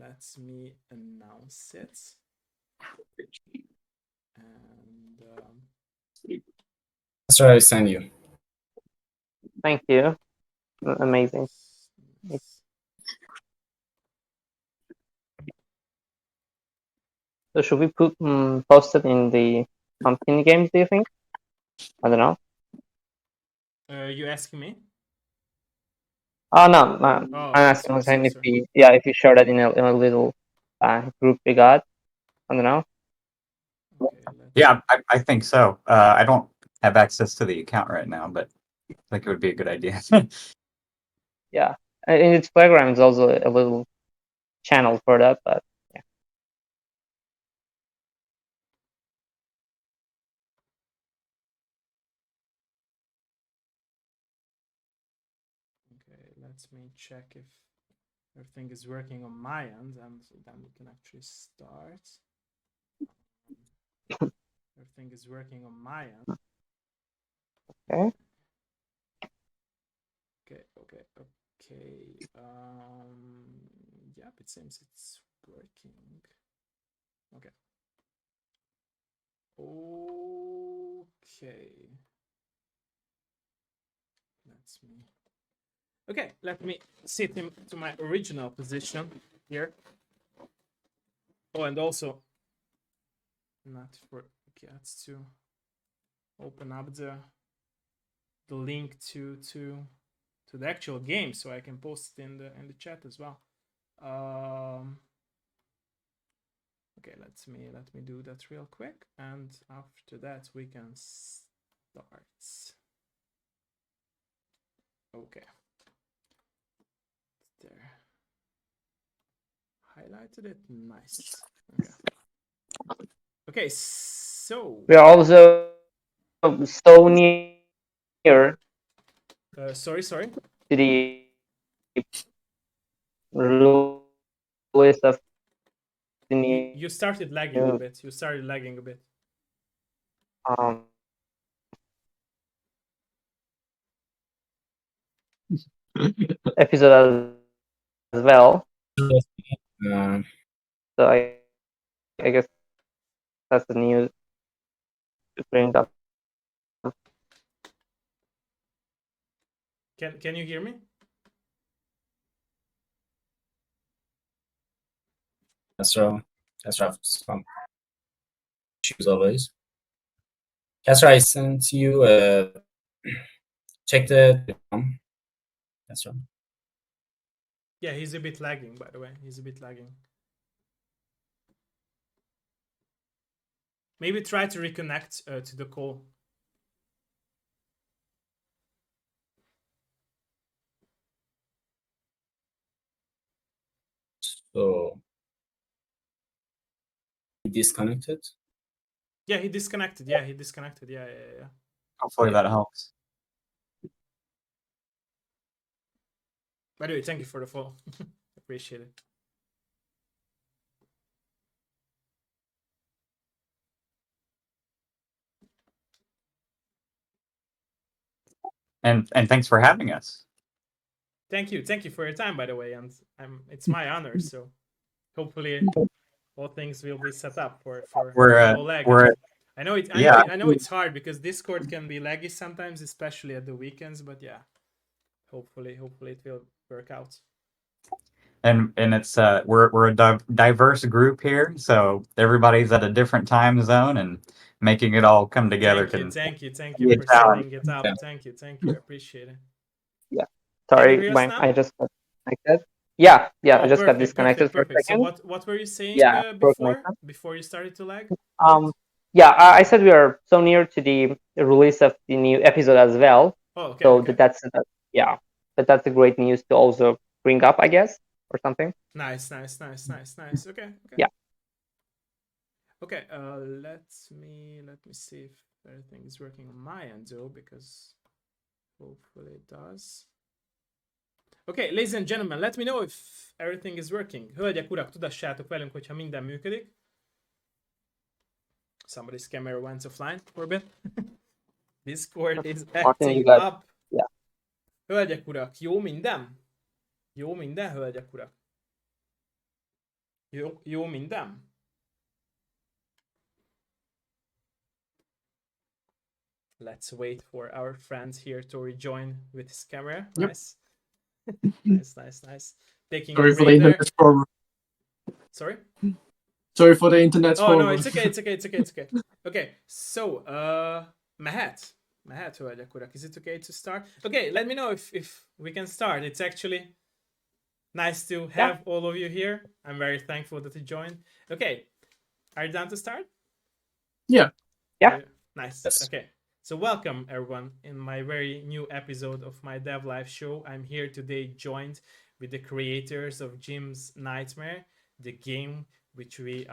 let me announce it. And That's what I sent you. Thank you. Amazing. So should we post it in the company games, do you think? I don't know. You asking me? Oh no, I'm asking if you share that in a little group we got. I don't know. Okay, yeah, I think so. I don't have access to the account right now, but I think it would be a good idea. Yeah, in its playground is also a little channel for that, but yeah. Okay, let me check if everything is working on my end, and then we can actually start. Everything is working on my end. Okay. Okay. Yep, it seems it's working. Okay. Let me sit into my original position here. Oh, and also not forget to open up the link to the actual game so I can post it in the chat as well. Okay, let me do that real quick, and after that we can start. Okay. There. Highlighted it. Nice. Okay, so we are also so near. Sorry. To the release of the new. You started lagging a bit. You started lagging a bit. Episode as well. Uh, So I guess that's the news to bring up. Can you hear me? Castro some issues always. Castro, I sent you check the Castro. Yeah, he's a bit lagging, by the way. He's a bit lagging. Maybe try to reconnect to the call. So he disconnected? Yeah, he disconnected. Yeah. Hopefully that helps. By the way, thank you for the follow. Appreciate it. And thanks for having us. Thank you for your time, by the way, and it's my honor. So hopefully all things will be set up for no lag. I know it's hard because Discord can be laggy sometimes, especially at the weekends. But yeah, hopefully it will work out. And it's we're a diverse group here, so everybody's at a different time zone, and making it all come together. Thank you for setting it up. Thank you. I appreciate it. Yeah. Sorry, I just got disconnected. Yeah. I just got disconnected for a second. So what were you saying before you started to lag? Yeah, I said we are so near to the release of the new episode as well. Oh, okay. So but that's a great news to also bring up, I guess, or something. Nice. Okay. Yeah. Okay. Let me see if everything is working on my end though, because hopefully it does. Okay, ladies and gentlemen, let me know if everything is working. Hölgyek, urak, tudassátok velünk, hogyha minden működik. Somebody's camera went offline for a bit. Discord is acting up. Yeah. Hölgyek, urak, jó minden? Hölgyek, urak? Jó minden? Let's wait for our friend here to rejoin with his camera. Yep. Nice. Nice. Taking Sorry a for the break there. internet problem. Sorry? Sorry for the internet Oh, problem. no, it's okay. Okay, so, Mehet, hölgyek, urak, is it okay to start? Okay, let me know if we can start. It's actually nice to have all of you here. I'm very thankful that you joined. Okay, are you down to start? Yeah. Yeah. Nice. Yes. Okay. So welcome everyone in my very new episode of my Dev Live show. I'm here today joined with the creators of Jim's Nightmare, the game which we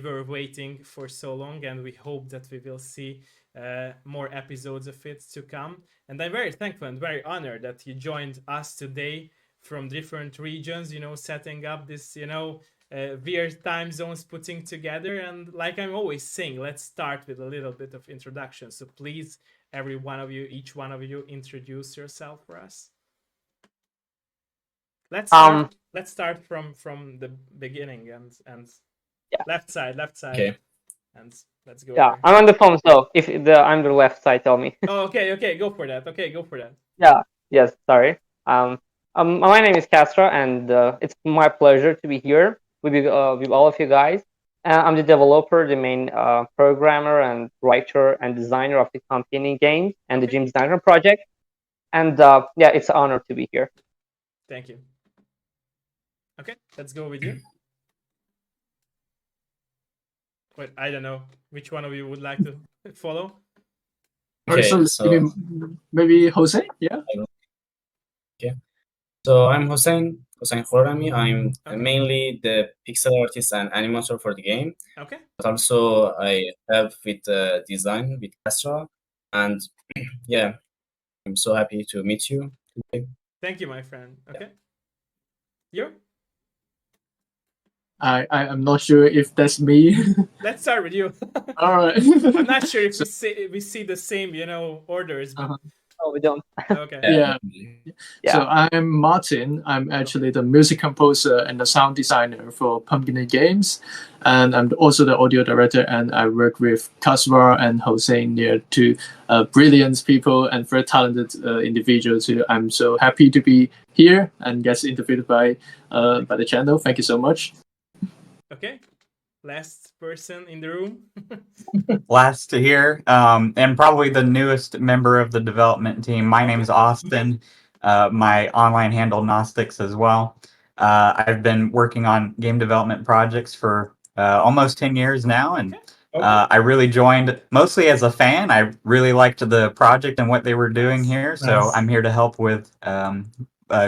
were waiting for so long, and we hope that we will see more episodes of it to come. And I'm very thankful and very honored that you joined us today from different regions, setting up this, weird time zones putting together. And like I'm always saying, let's start with a little bit of introduction. So please, each one of you, introduce yourself for us. Let's start from the beginning and left side. Okay. And let's go. Yeah, there. I'm on the phone, so if I'm the left side, tell me. Oh, okay, go for that. Yeah, yes, sorry. My name is Castra, and it's my pleasure to be here with all of you guys. I'm the developer, the main programmer and writer and designer of the companion game and the Jim's Nightmare project. And it's an honor to be here. Thank you. Okay, let's go with you. Wait, I don't know which one of you would like to follow. Alright, Okay, so maybe Jose? Yeah. Okay. So I'm Hossein Khorrami. I'm Okay. mainly the pixel artist and animator for the game. Okay. But also I help with design with Castra. And yeah, I'm so happy to meet you today. Thank you, my friend. Okay. You? I'm not sure if that's me. Let's start with you. Alright. I'm not sure if we see the same, orders. But... Oh, we don't. Okay. Yeah. Yeah. So I'm Martin. I'm actually the music composer and the sound designer for Pumpkin Games, and I'm also the audio director. And I work with Kasvar and Hossein. They're two brilliant people and very talented individuals. Who I'm so happy to be here and get interviewed by the channel. Thank you so much. Okay. Last person in the room. Last to hear, and probably the newest member of the development team. My name is Austin. My online handle Gnostics as well. I've been working on game development projects for almost 10 years now, and I really joined mostly as a fan. I really liked the project and what they were doing here, so I'm here to help with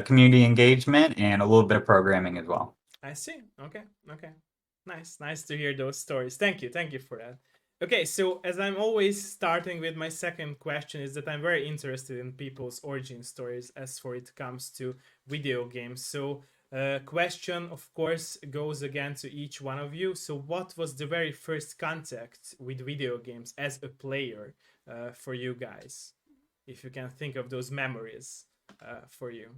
community engagement and a little bit of programming as well. I see. Okay. Nice to hear those stories. Thank you for that. Okay, so as I'm always starting with my second question is that I'm very interested in people's origin stories as for it comes to video games. So question, of course, goes again to each one of you. So what was the very first contact with video games as a player for you guys? If you can think of those memories for you.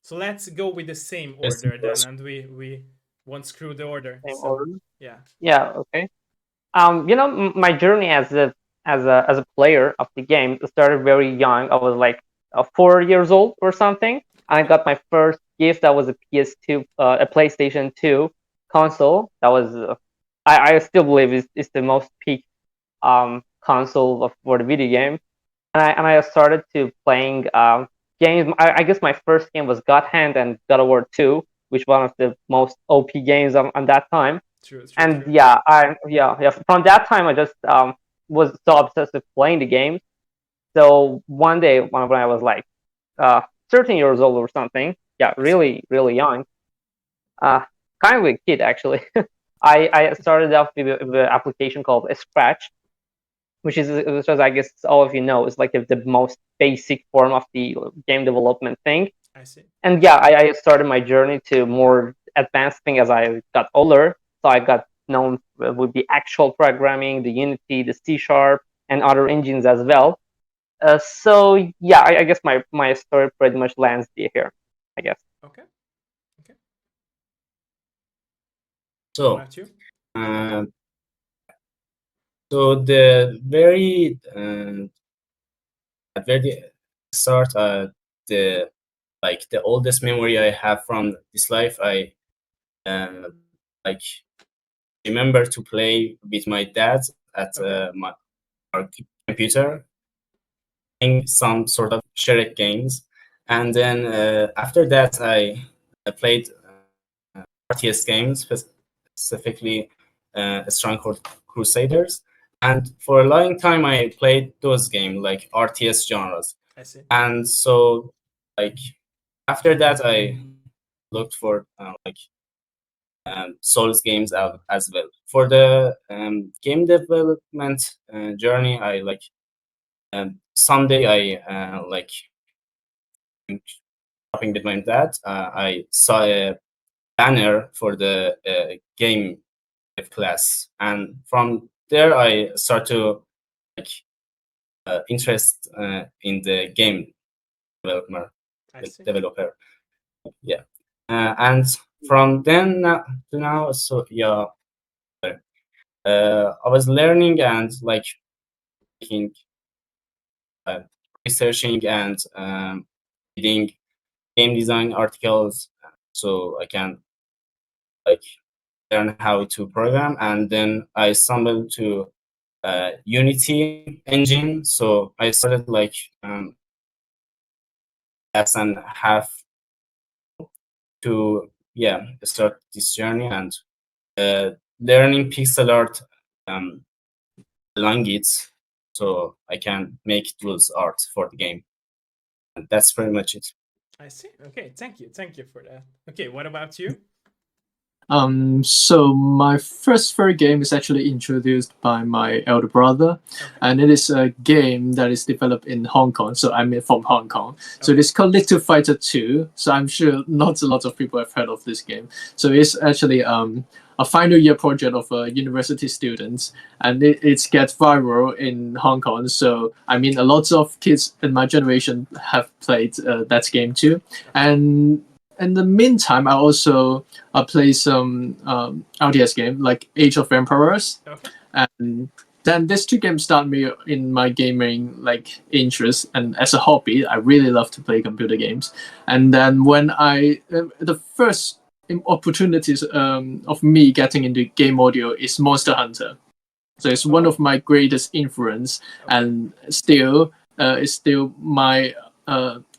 So let's go with the same order then, and we won't screw the order. Same So, order. yeah. Yeah. Okay. My journey as a player of the game started very young. I was like 4 years old or something. And I got my first gift. That was a PS2, a PlayStation 2 console. That was, I still believe is the most peak console for the video game. And I started to playing games. I guess my first game was God Hand and God of War 2, which one of the most OP games on that time. True. Yeah, from that time, I just was so obsessed with playing the game. So one day, when I was like 13 years old or something, really young, kind of a kid actually, I started off with an application called Scratch, which I guess all of you know is like the most basic form of the game development thing. I see. And yeah, I started my journey to more advanced thing as I got older. So I got known with the actual programming, the Unity, the C#, and other engines as well. So yeah, I guess my story pretty much lands here, I guess. Okay. What So, about you? uh, so the very at very start, the the oldest memory I have from this life, I like remember to play with my dad at Okay. our computer, playing some sort of shared games, and then after that I played RTS games, specifically Stronghold Crusaders, and for a long time I played those games like RTS genres, I see. and so like after that I looked for Souls games as well. For the game development journey, I someday I shopping with my dad. I saw a banner for the game class, and from there I start to like interest in the game developer. I see. Developer, yeah, and from then to now, so yeah, I was learning and making, uh, researching and reading game design articles, so I can like learn how to program. And then I stumbled to Unity engine. So I started less than half to start this journey and learning pixel art along it, so I can make those art for the game. And that's pretty much it. I see. Okay, thank you for that. Okay, what about you? So my first furry game is actually introduced by my elder brother, Okay. and it is a game that is developed in Hong Kong. So I'm from Hong Kong. So Okay. it is called Little Fighter 2. So I'm sure not a lot of people have heard of this game. So it's actually a final year project of university students, and it gets viral in Hong Kong. So I mean, a lot of kids in my generation have played that game too, and in the meantime, I also play some RTS game like Age of Emperors, Okay. and then these two games start me in my gaming interest, and as a hobby, I really love to play computer games. And then when the first opportunities of me getting into game audio is Monster Hunter, so it's one of my greatest influence, and still it's still my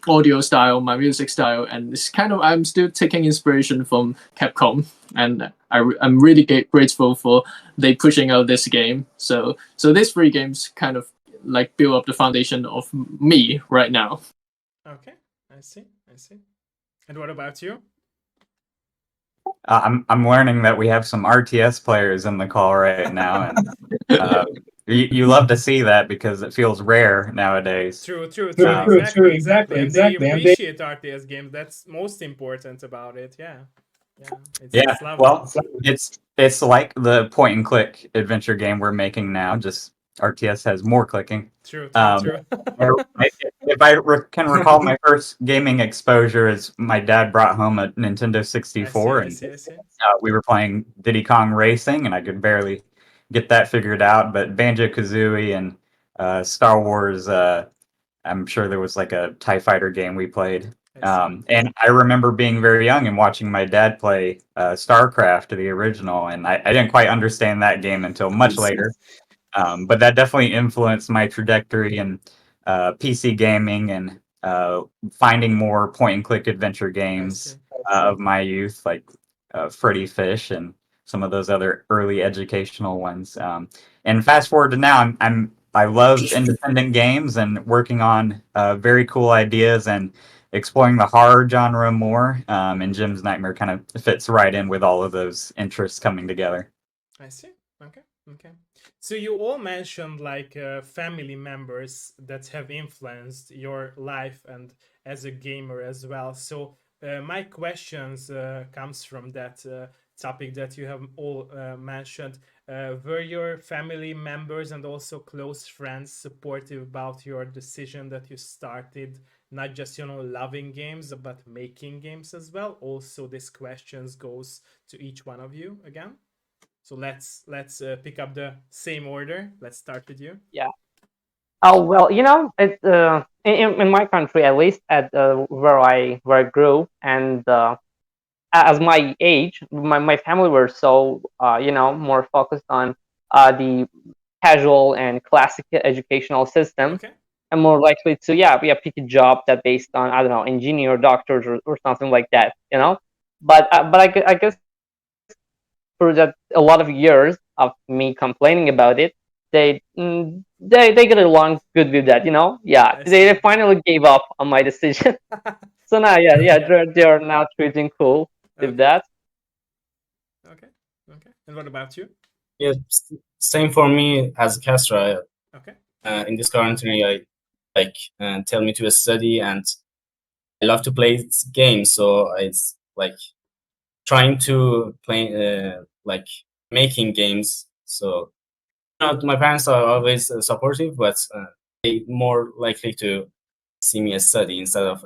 audio style, my music style, and it's kind of I'm still taking inspiration from Capcom, and I'm really grateful for they pushing out this game. So these three games kind of build up the foundation of me right now. Okay. I see. And what about you? I'm learning that we have some RTS players in the call right now, and you love to see that because it feels rare nowadays. True. Exactly. And they And they appreciate RTS games. That's most important about it. Yeah. Yeah, It's lovely. well, it's like the point and click adventure game we're making now. Just RTS has more clicking. True. If I can recall, my first gaming exposure is my dad brought home a Nintendo 64, I and see. we were playing Diddy Kong Racing, and I could barely get that figured out. But Banjo Kazooie and Star Wars, I'm sure there was like a TIE Fighter game we played. I see. And I remember being very young and watching my dad play StarCraft, the original, and I didn't quite understand that game until much later. But that definitely influenced my trajectory in PC gaming and finding more point and click adventure games of my youth, like Freddy Fish and some of those other early educational ones. And fast forward to now, I love independent games and working on very cool ideas and exploring the horror genre more. And Jim's Nightmare kind of fits right in with all of those interests coming together. I see. Okay. So you all mentioned family members that have influenced your life and as a gamer as well. So my questions comes from that topic that you have all mentioned. Were your family members and also close friends supportive about your decision that you started not just loving games but making games as well. Also, this questions goes to each one of you again. So let's pick up the same order. Let's start with you. Yeah. Oh well, it in my country, at least at where I grew, and as my age, my family were so more focused on the casual and classic educational system, Okay. and more likely to pick a job that based on, I don't know, engineer, doctors, or something like that. But I guess for that a lot of years of me complaining about it, they get along good with that. I They see. finally gave up on my decision. So now, they're now treating cool with Okay. that. Okay. Okay. And what about you? Yeah, same for me as Castra. Okay. In this country, I like tell me to study, and I love to play games. So it's like trying to play like making games. So my parents are always supportive, but they more likely to see me as study instead of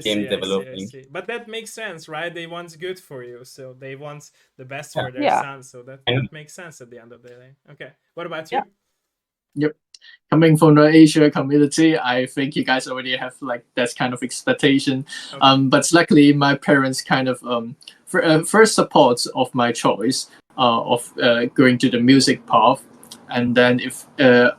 game I developing. see. But that makes sense, right? They want good for you, so they want the best Yeah. for their Yeah. son. So that makes sense at the end of the day. Okay. What about you? Yeah. Yep. Coming from the Asia community, I think you guys already have like that kind of expectation. Okay. But luckily, my parents kind of first support of my choice of going to the music path, and then if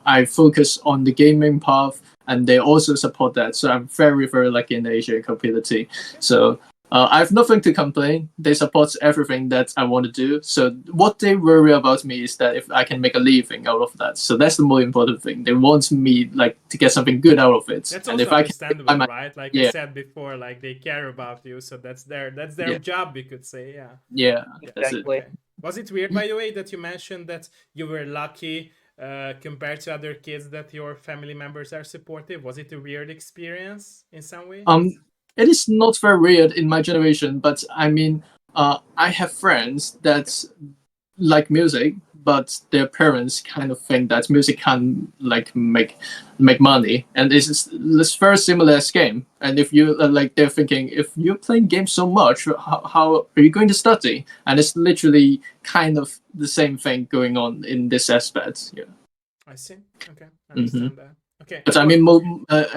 I focus on the gaming path, and they also support that. So I'm very very lucky in the Asia community. So I have nothing to complain. They support everything that I want to do. So what they worry about me is that if I can make a living out of that. So that's the more important thing. They want me like to get something good out of it. That's and also if I understandable, can, right? Like I yeah, said before, like they care about you, so that's their Yeah. job, we could say. Yeah. yeah, that's it. Exactly. Okay. Was it weird, by the way, that you mentioned that you were lucky compared to other kids that your family members are supportive? Was it a weird experience in some way? It is not very weird in my generation, but I mean, I have friends that like music, but their parents kind of think that music can like make money, and it's very similar as game. And if you like, they're thinking if you're playing games so much, how are you going to study? And it's literally kind of the same thing going on in this aspect. Yeah. I see. Okay. I understand that. Okay. But I mean,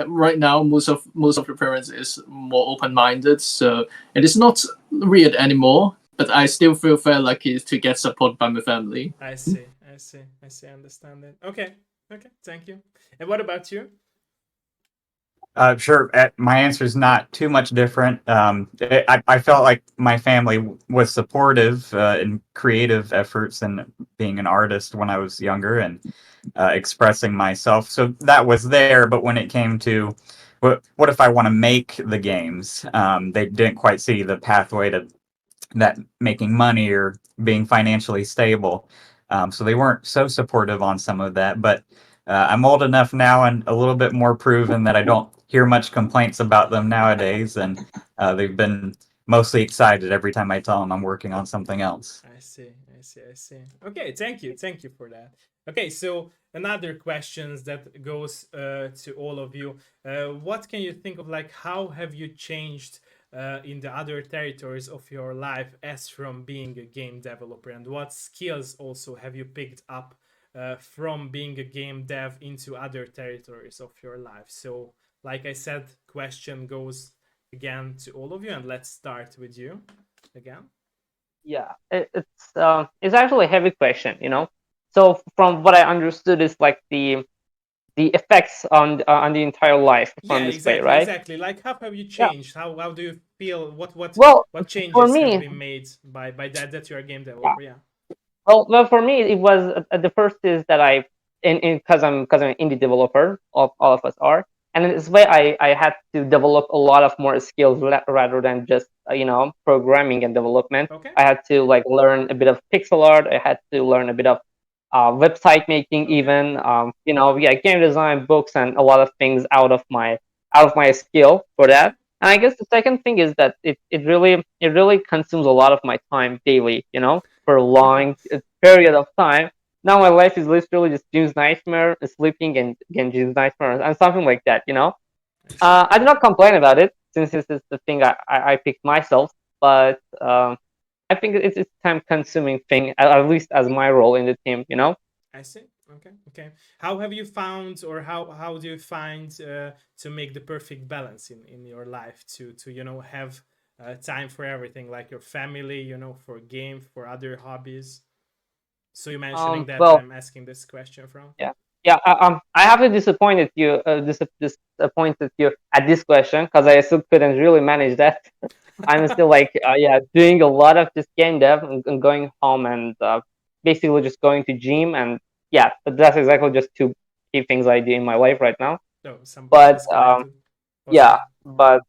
right now, most of the parents is more open minded, so it is not weird anymore. But I still feel very lucky to get support by my family. I see. I understand it. Okay. Okay. Thank you. And what about you? Sure. My answer is not too much different. I felt like my family was supportive in creative efforts and being an artist when I was younger and expressing myself. So that was there. But when it came to what if I want to make the games, they didn't quite see the pathway to that making money or being financially stable. So they weren't so supportive on some of that. But I'm old enough now and a little bit more proven that I don't hear much complaints about them nowadays. And they've been mostly excited every time I tell them I'm working on something else. I see. Okay, thank you for that. Okay, so another questions that goes to all of you. What can you think of, like, how have you changed in the other territories of your life as from being a game developer, and what skills also have you picked up from being a game dev into other territories of your life? So, like I said, question goes again to all of you, and let's start with you again. Yeah, it's actually a heavy question. So from what I understood is like the effects on the entire life Yeah, from this play, right? exactly. Like, how have you Yeah. changed? How do you feel? What Well, for changes have me, been made by that you're a game developer? Yeah. well, for me, it was the first is that I, in because I'm an indie developer, all of us are, and in this way, I had to develop a lot of more skills rather than just programming and development. Okay. I had to like learn a bit of pixel art. I had to learn a bit of website making, Okay. even game design, books, and a lot of things out of my skill for that. Okay. And I guess the second thing is that it really consumes a lot of my time daily, for a long period of time. Now my life is literally just Jim's nightmare, sleeping and again Jim's nightmare, and something like that. I do not complain about it since this is the thing I picked myself, but I think it's time-consuming thing, at least as my role in the team. I see. Okay. How have you found, or how do you find to make the perfect balance in your life to have time for everything, like your family, for game, for other hobbies? So you're mentioning that Well, I'm asking this question from. yeah. I have to disappointed you, disappointed you at this question because I still couldn't really manage that. I'm still doing a lot of just game dev and going home and basically just going to gym, and that's exactly just two key things I do in my life right now. No, some But disconnected. yeah, but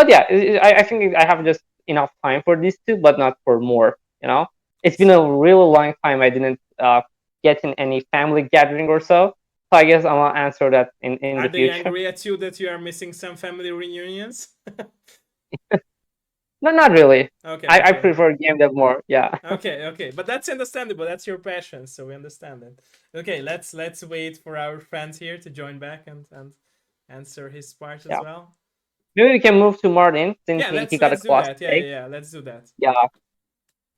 yeah, I think I have just enough time for these two, but not for more. It's been a really long time I didn't get in any family gathering or so. So I guess I'll answer that in Are the they future. angry at you that you are missing some family reunions? No, not really. Okay. I prefer game dev more. Yeah. Okay, but that's understandable. That's your passion, so we understand it. Okay, let's wait for our friend here to join back and answer his part as well. Maybe we can move to Martin since Yeah, he got a let's do class that. today. Yeah, let's do that. Yeah,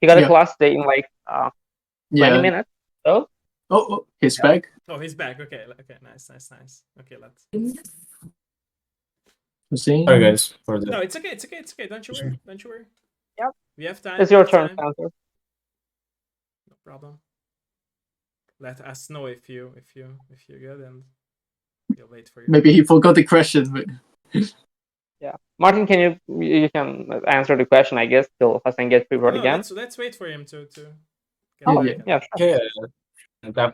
he got a Yeah. class today in like 20 minutes. So Oh, he's back. Oh, he's back. Okay, nice. Okay, let's. Hussein? Sorry guys for No, the it's okay. Don't you worry. Yep. We have time. it's your turn, Spencer. No problem. Let us know if you're good, and we'll wait for you. Maybe he forgot the question. But... Yeah, Martin, you can answer the question, I guess, till Hassan gets prepared No, again. let's wait for him to get Oh, back. yeah, sure. okay.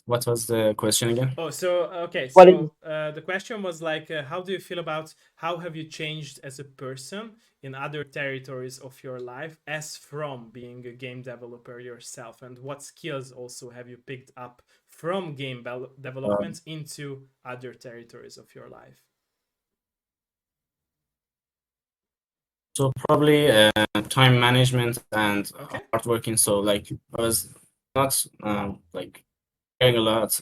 What was the question again? Oh, so okay. What So the question was like, how do you feel about how have you changed as a person in other territories of your life, as from being a game developer yourself, and what skills also have you picked up from game development into other territories of your life? So probably time management and Okay. hard working. So like I was not like caring a lot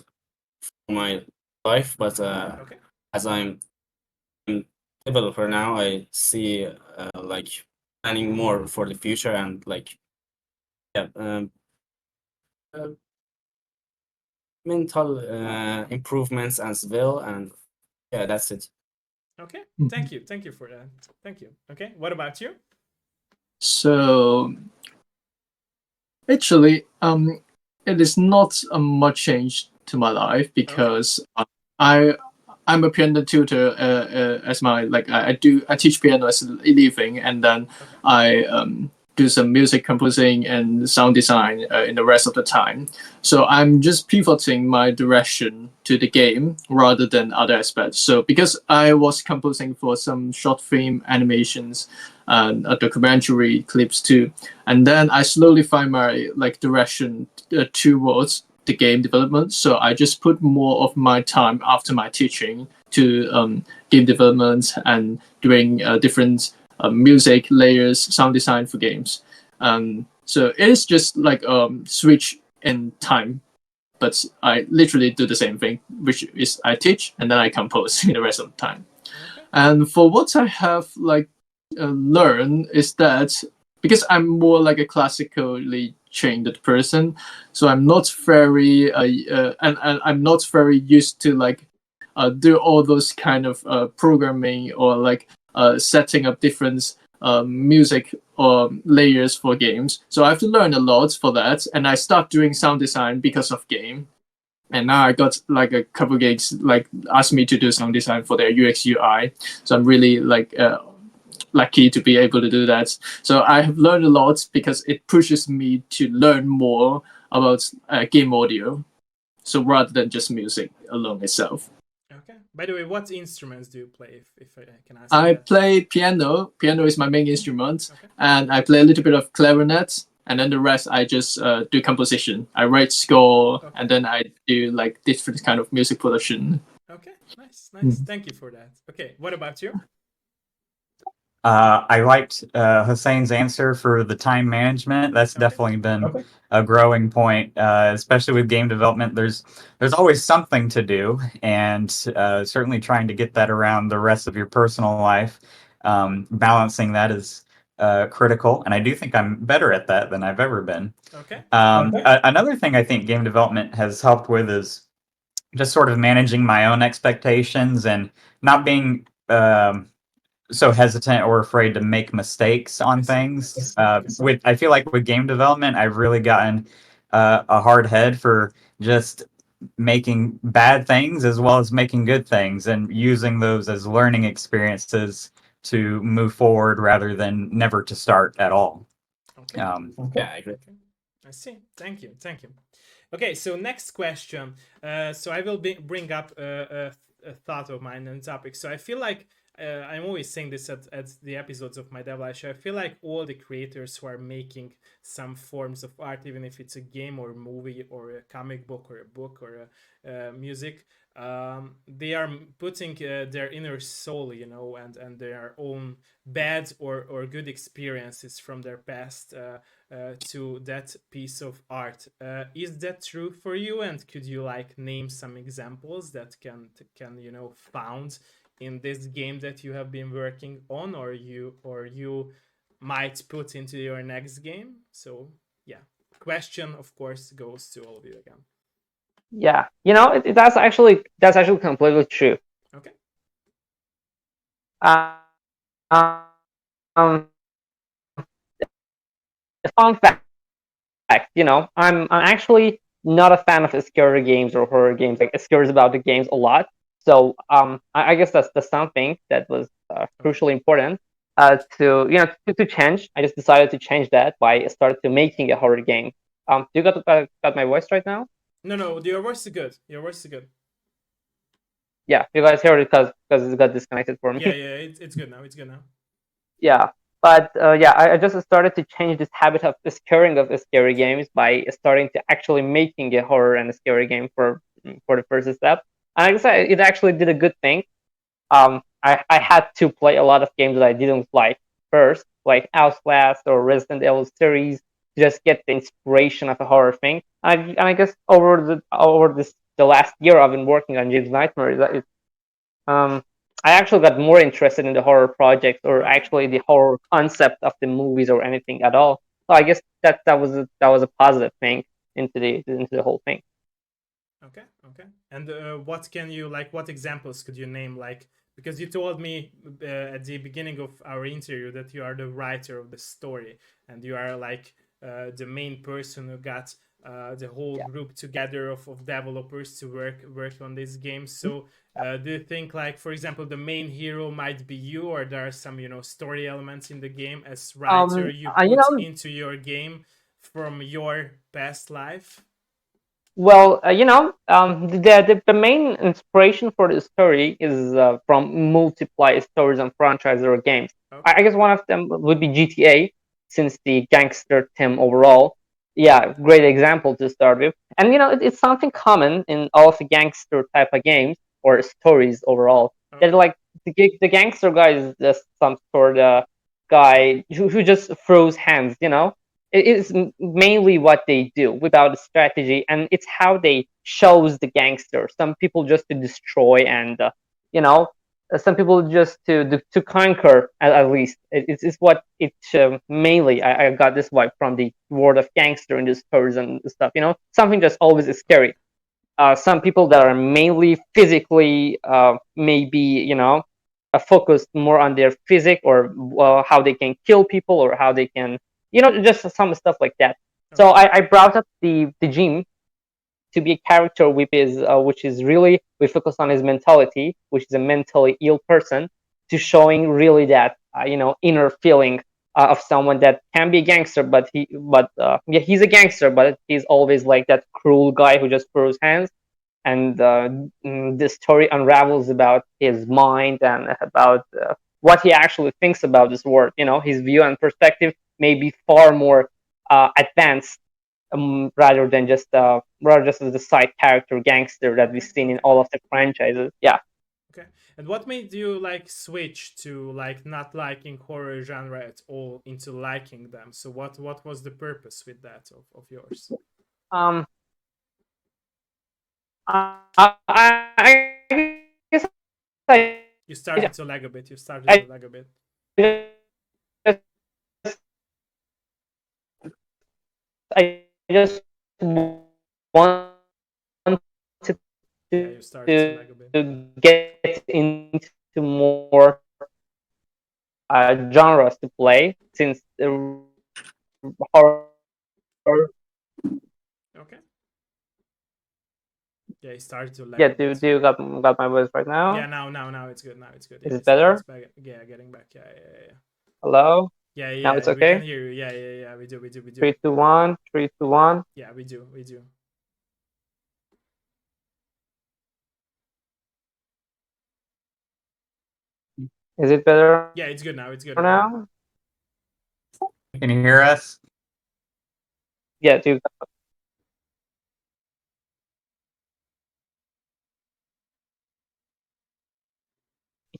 for my life, but Okay. as I'm a developer now, I see like planning more for the future and like mental improvements as well. And yeah, that's it. Okay. Thank you for that. Thank you. Okay. What about you? So actually, it is not much change to my life because I'm a piano tutor as my I teach piano as a living, and then I do some music composing and sound design in the rest of the time. So I'm just pivoting my direction to the game rather than other aspects. So because I was composing for some short film animations and documentary clips too, and then I slowly find my direction towards the game development. So I just put more of my time after my teaching to game development and doing different music layers, sound design for games. So it is just like switch in time, but I literally do the same thing, which is I teach and then I compose in the rest of the time. Okay. And for what I have learned is that because I'm more like a classically trained person, so I'm not very and I'm not very used to do all those kind of programming or setting up different music or layers for games. So I have to learn a lot for that, and I start doing sound design because of game. And now I got like a couple gigs asked me to do sound design for their UX UI. So I'm really lucky to be able to do that. So I have learned a lot because it pushes me to learn more about game audio. So rather than just music alone itself. Okay. By the way, what instruments do you play? If I can ask. I play piano. Piano is my main instrument, Okay. and I play a little bit of clarinet. And then the rest, I just do composition. I write score, and then I do different kind of music production. Okay, nice. Thank you for that. Okay, what about you? I liked Hussein's answer for the time management. That's Okay. definitely been Okay. a growing point, especially with game development. There's always something to do, and certainly trying to get that around the rest of your personal life. Balancing that is critical, and I do think I'm better at that than I've ever been. Okay. Another thing I think game development has helped with is just sort of managing my own expectations and not being so hesitant or afraid to make mistakes on things. I feel like with game development, I've really gotten a hard head for just making bad things as well as making good things and using those as learning experiences to move forward rather than never to start at all. Okay. Yeah, I agree. Okay. I see. Thank you. Thank you. Okay, so next question. So I will bring up a thought of mine on the topic. So I feel like I'm always saying this at the episodes of my Dev Live show. I feel like all the creators who are making some forms of art, even if it's a game or a movie or a comic book or a book or a music, they are putting their inner soul, you know, and their own bad or good experiences from their past to that piece of art. Is that true for you? And could you like name some examples that can you know found in this game that you have been working on, or you might put into your next game? So yeah, question of course goes to all of you again. Yeah, you know, that's actually completely true. Okay. Um, a fun fact, you know, I'm actually not a fan of scary games or horror games. Like, scares about the games a lot. So I guess that's something that was crucially important to you know to change. I just decided to change that by started to making a horror game. Do you got my voice right now? No, your voice is good. Your voice is good. Yeah, you guys heard it because it got disconnected for me. Yeah, it's good now. It's good now. Yeah, but yeah, I just started to change this habit of scaring of scary games by starting to actually making a horror and a scary game for the first step. And I guess it actually did a good thing. I had to play a lot of games that I didn't like first, like Outlast or Resident Evil series, to just get the inspiration of a horror thing. And I guess over the last year, I've been working on James Nightmare. Um, I actually got more interested in the horror project or actually the horror concept of the movies or anything at all. So I guess that was a positive thing into the whole thing. Okay. And what can you like? What examples could you name? Like, because you told me at the beginning of our interview that you are the writer of the story and you are like the main person who got the whole group together of developers to work on this game. So do you think, like, for example, the main hero might be you, or there are some, you know, story elements in the game as writer you You put know, into your game from your past life? well, you know, the main inspiration for the story is from multiple stories and franchises or games. Okay. I guess one of them would be GTA, since the gangster theme overall. Yeah, great example to start with. And you know, it's something common in all of the gangster type of games or stories overall. That Okay. like the gangster guy is just some sort of guy who just throws hands, you know. It is mainly what they do without a strategy, and it's how they shows the gangster. Some people just to destroy, and you know, some people just to conquer. At least it's what it mainly. I got this vibe from the world of gangster in the stories and stuff. You know, something just always is scary. Some people that are mainly physically, maybe you know, focused more on their physique or how they can kill people or how they can, you know, just some stuff like that. So I brought up the gym to be a character which is really we focus on his mentality, which is a mentally ill person, to showing really that you know, inner feeling of someone that can be a gangster, but yeah, he's a gangster, but he's always like that cruel guy who just throws hands. And the story unravels about his mind and about what he actually thinks about this world. You know, his view and perspective may be far more advanced, rather just as the side character gangster that we've seen in all of the franchises. Yeah. Okay. And what made you like switch to like not liking horror genre at all into liking them? So what was the purpose with that of yours? Um, I guess You started to lag a bit. You started to I lag a bit. just I just wanted Yeah, you started to lag a bit. to get into more genres to play, since the horror. Okay. Yeah, you started to lag Yeah, a bit. do you got my voice right now? Yeah, now it's good. Now it's good. Is Yeah, it better? it's back. Yeah, getting back. Yeah. Hello? Yeah, Now it's we can okay? hear you. Yeah. We do. 3, 2, 1, 3, 2, 1. Yeah, we do. Is it better Yeah, it's good now. It's good now? Can you hear us? Yeah, do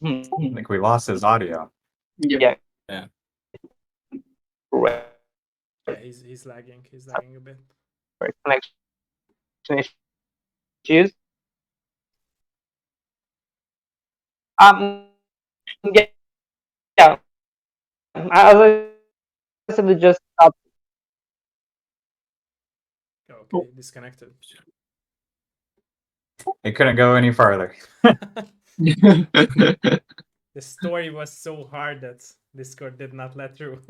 I think we lost his audio. yeah, Yeah. correct. Yeah, he's lagging. He's lagging a bit. Connection issues. Um, yeah, yeah. As I said, we just Okay, disconnected. It couldn't go any farther. The story was so hard that Discord did not let through.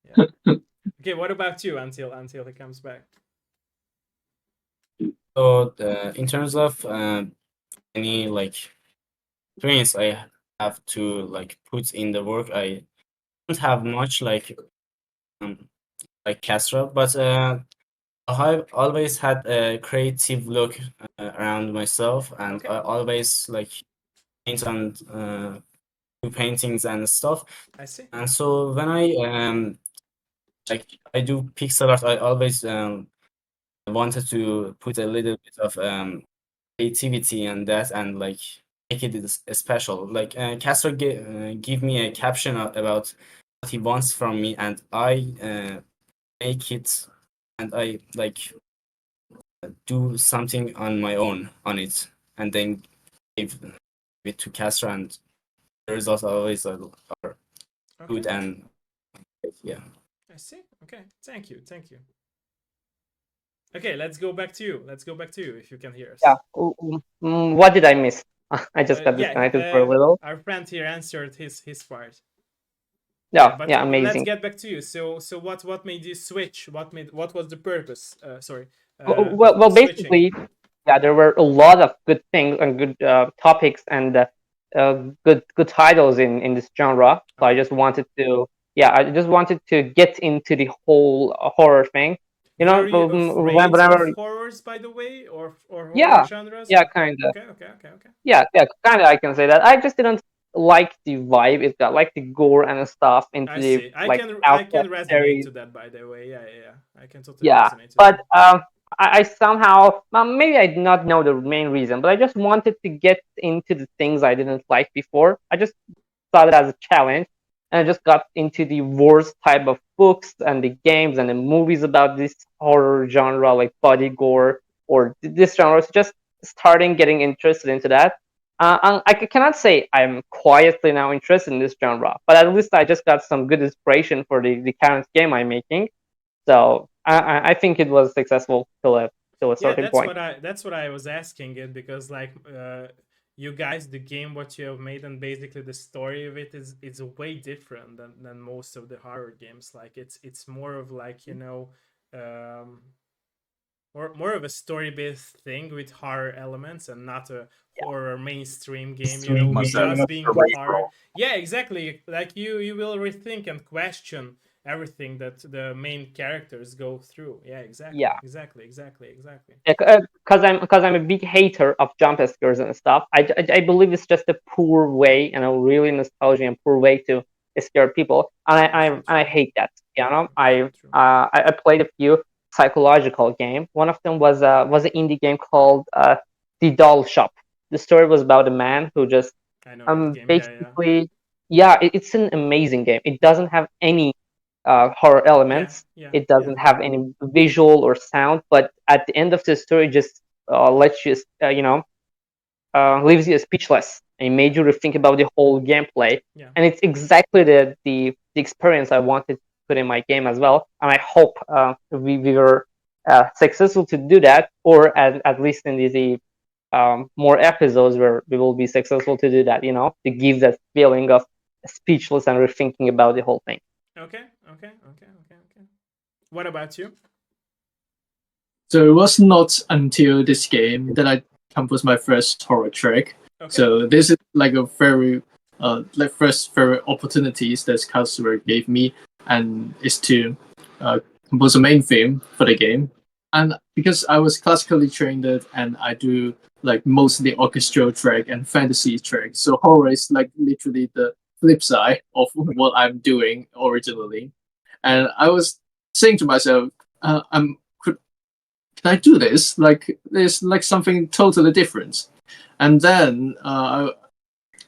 Yeah. Okay, what about you until he comes back? So in terms of any like experience I have to like put in the work, I don't have much like Castra, but I've always had a creative look around myself, and Okay. I always like paint on do paintings and stuff. I see. And so when I like I do pixel art, I always wanted to put a little bit of creativity and that, and like make it special. Like Castro give me a caption about what he wants from me, and I make it, and I like do something on my own on it, and then give it to Castro, and the results always are good. Okay. And yeah. I see. Okay. Thank you. Okay, let's go back to you. If you can hear us. yeah. What did I miss? I just got Yeah, disconnected for a little. our friend here answered his part. Yeah, but yeah, let's amazing. get back to you. So what made you switch? What was the purpose? Sorry. Well, of switching? basically, yeah, there were a lot of good things and good topics and good titles in this genre. So I just wanted to, I just wanted to get into the whole horror thing. You know, Were you afraid whenever, of horrors, by the way, or horror yeah, genres? yeah, kind of, Okay. yeah, kind of. I can say that. I just didn't like the vibe it got, like the gore and stuff into I the see. I like can outlet resonate series. to that, by the way. Yeah. I can totally Yeah, resonate to but that. I somehow, maybe I did not know the main reason, but I just wanted to get into the things I didn't like before. I just saw it as a challenge, and I just got into the worst type of books and the games and the movies about this horror genre, like body gore or this genre. So just starting getting interested into that. And I cannot say I'm quietly now interested in this genre, but at least I just got some good inspiration for the current game I'm making. So I think it was successful till a certain That's point. what I was asking it, because like you guys, the game what you have made and basically the story of it is way different than most of the horror games. Like it's more of like, um more of a story based thing with horror elements, and not a horror mainstream game, with just being horror. Yeah, exactly. Like you will rethink and question everything that the main characters go through. Yeah, exactly. Yeah. Exactly. Because I'm a big hater of jump scares and stuff. I believe it's just a poor way and a really nostalgia and poor way to scare people, and I hate that. I played a few psychological game. One of them was an indie game called The Doll Shop. the story was about a man who just I know that game. basically, it's an amazing game. It doesn't have any horror elements. Yeah. It doesn't have any visual or sound, but at the end of the story, just lets you, leaves you speechless and made you rethink about the whole gameplay. Yeah. And it's exactly the experience I wanted to put in my game as well. And I hope we were successful to do that, or at least in the more episodes where we will be successful to do that, to give that feeling of speechless and rethinking about the whole thing. Okay. What about you? So it was not until this game that I composed my first horror track. Okay. So this is like a very first very opportunities that customer gave me, and is to compose a main theme for the game. And because I was classically trained and I do like mostly orchestral track and fantasy track, so horror is like literally the flip side of what I'm doing originally. And I was saying to myself, can I do this? Like, there's like something totally different. And then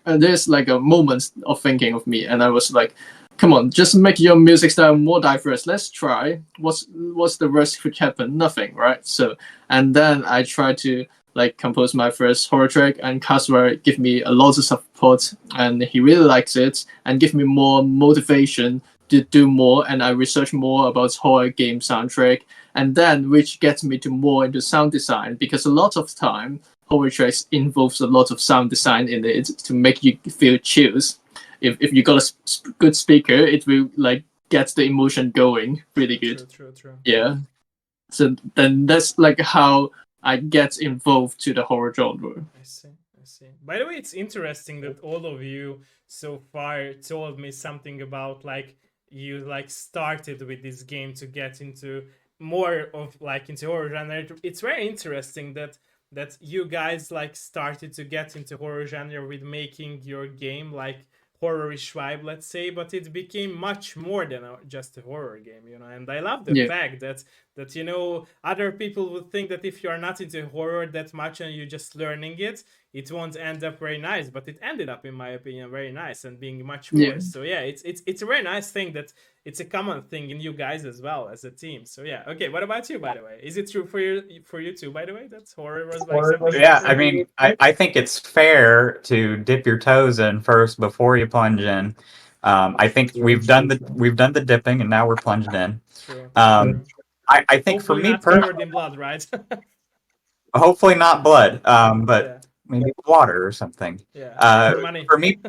there's like a moment of thinking of me, and I was like, come on, just make your music style more diverse. Let's try. What's the worst could happen? Nothing, right? So, and then I tried to like compose my first horror track, and Kasper give me a lot of support, and he really likes it, and give me more motivation to do more. And I research more about horror game soundtrack, and then which gets me to more into sound design, because a lot of time horror tracks involves a lot of sound design in it to make you feel chills. If you got a good speaker, it will like get the emotion going really good. True. Yeah. So then that's like how I get involved to the horror genre. I see. By the way, it's interesting that all of you so far told me something about like you like started with this game to get into more of like into horror genre. It's very interesting that you guys like started to get into horror genre with making your game like horrorish vibe, let's say, but it became much more than just a horror game, and I love the fact that other people would think that if you are not into horror that much and you're just learning it won't end up very nice, but it ended up, in my opinion, very nice and being much more. So it's a very nice thing that it's a common thing in you guys as well as a team. So okay, what about you, by the way? Is it true for you too, by the way, that horror was like something? Yeah, I mean, I think it's fair to dip your toes in first before you plunge in. I think we've done the dipping and now we're plunged in. True. I think Hopefully for me not covered in blood, right? hopefully not blood, but maybe water or something. Or money. For me,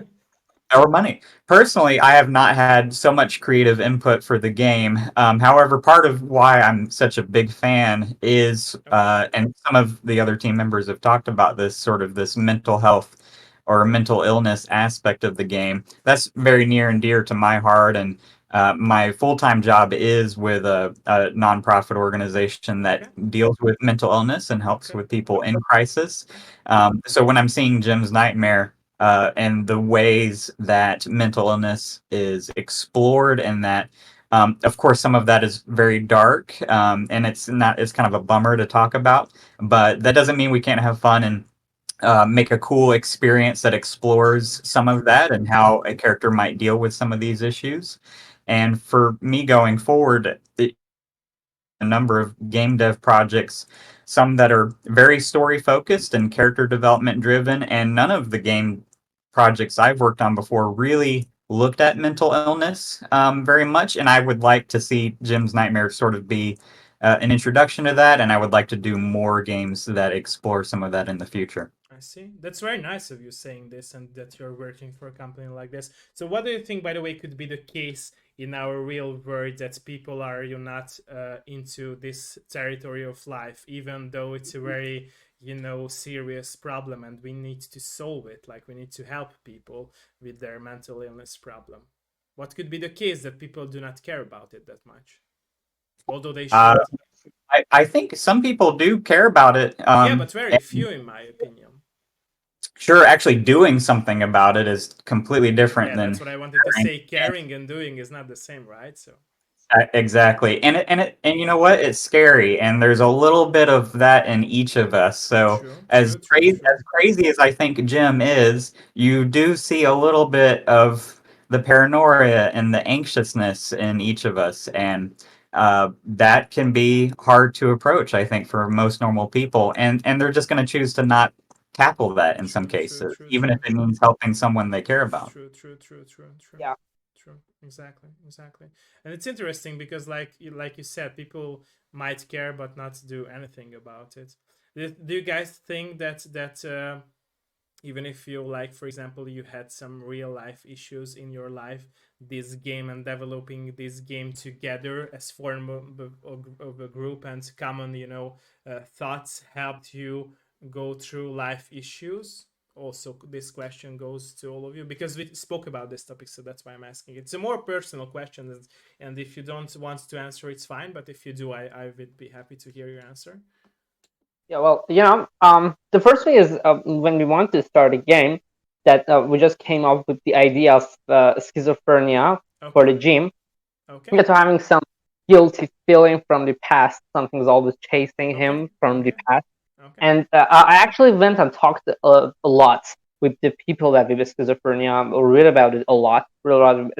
or money. Personally, I have not had so much creative input for the game. However, part of why I'm such a big fan is, and some of the other team members have talked about this, sort of this mental health or mental illness aspect of the game. That's very near and dear to my heart. And my full-time job is with a nonprofit organization that deals with mental illness and helps with people in crisis. So when I'm seeing Jim's Nightmare, and the ways that mental illness is explored, and that, of course, some of that is very dark, and it's kind of a bummer to talk about, but that doesn't mean we can't have fun and make a cool experience that explores some of that and how a character might deal with some of these issues. And for me going forward, a number of game dev projects, some that are very story focused and character development driven, and none of the game projects I've worked on before really looked at mental illness very much. And I would like to see Jim's Nightmare sort of be an introduction to that, and I would like to do more games that explore some of that in the future. I see. That's very nice of you saying this and that you're working for a company like this. So what do you think, by the way, could be the case in our real world that people are not into this territory of life, even though it's a very, serious problem and we need to solve it, like we need to help people with their mental illness problem? What could be the case that people do not care about it that much? Although they should. I think some people do care about it. Yeah, but very few, in my opinion. Sure, actually doing something about it is completely different than. That's what I wanted to say. Caring and doing is not the same, right? So. Exactly. And you know what? It's scary, and there's a little bit of that in each of us. So True, as true, true, true. crazy as I think Jim is, you do see a little bit of the paranoia and the anxiousness in each of us, and that can be hard to approach, I think, for most normal people, and they're just going to choose to not tackle that in some True, true, cases, true, even if true, it true. means helping someone they care about. True, true, true, true, true. Yeah. True. Exactly. Exactly. And it's interesting because, like you said, people might care but not do anything about it. Do you guys think that even if you, like, for example, you had some real life issues in your life, this game and developing this game together as form of a group and common, thoughts helped you go through life issues? Also, this question goes to all of you because we spoke about this topic, so that's why I'm asking. It's a more personal question, and if you don't want to answer, it's fine. But if you do, I would be happy to hear your answer. Yeah, well, the first thing is when we want to start a game, that we just came up with the idea of schizophrenia for the Okay. gym. Okay. Because having some guilty feeling from the past, something's always chasing Okay. him from the Okay. past. Okay. And I actually went and talked a lot with the people that live with schizophrenia, or read about it a lot, read a lot of,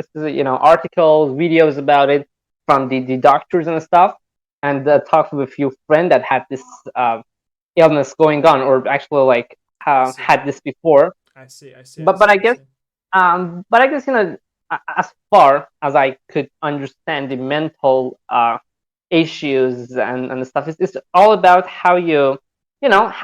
articles, videos about it from the doctors and stuff, and talked with a few friends that had this illness going on, or actually like see. had this before. I see. I see. I But see. I I guess see. as far as I could understand the mental issues and stuff, it's all about how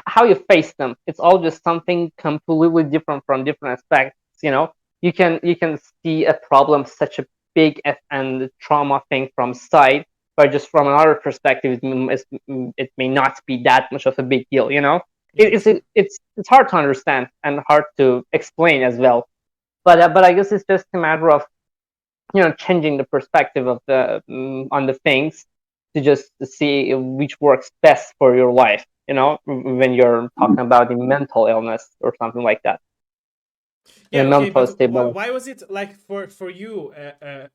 how you face them. It's all just something completely different from different aspects. You can see a problem such a big and trauma thing from side, but just from another perspective, it may not be that much of a big deal. Yeah, true. It's hard to understand and hard to explain as well. But I guess it's just a matter of changing the perspective of the on the things to just see which works best for your life. When you're talking about the mental illness or something like that, the Yeah, okay, mental but stability. why was it like for you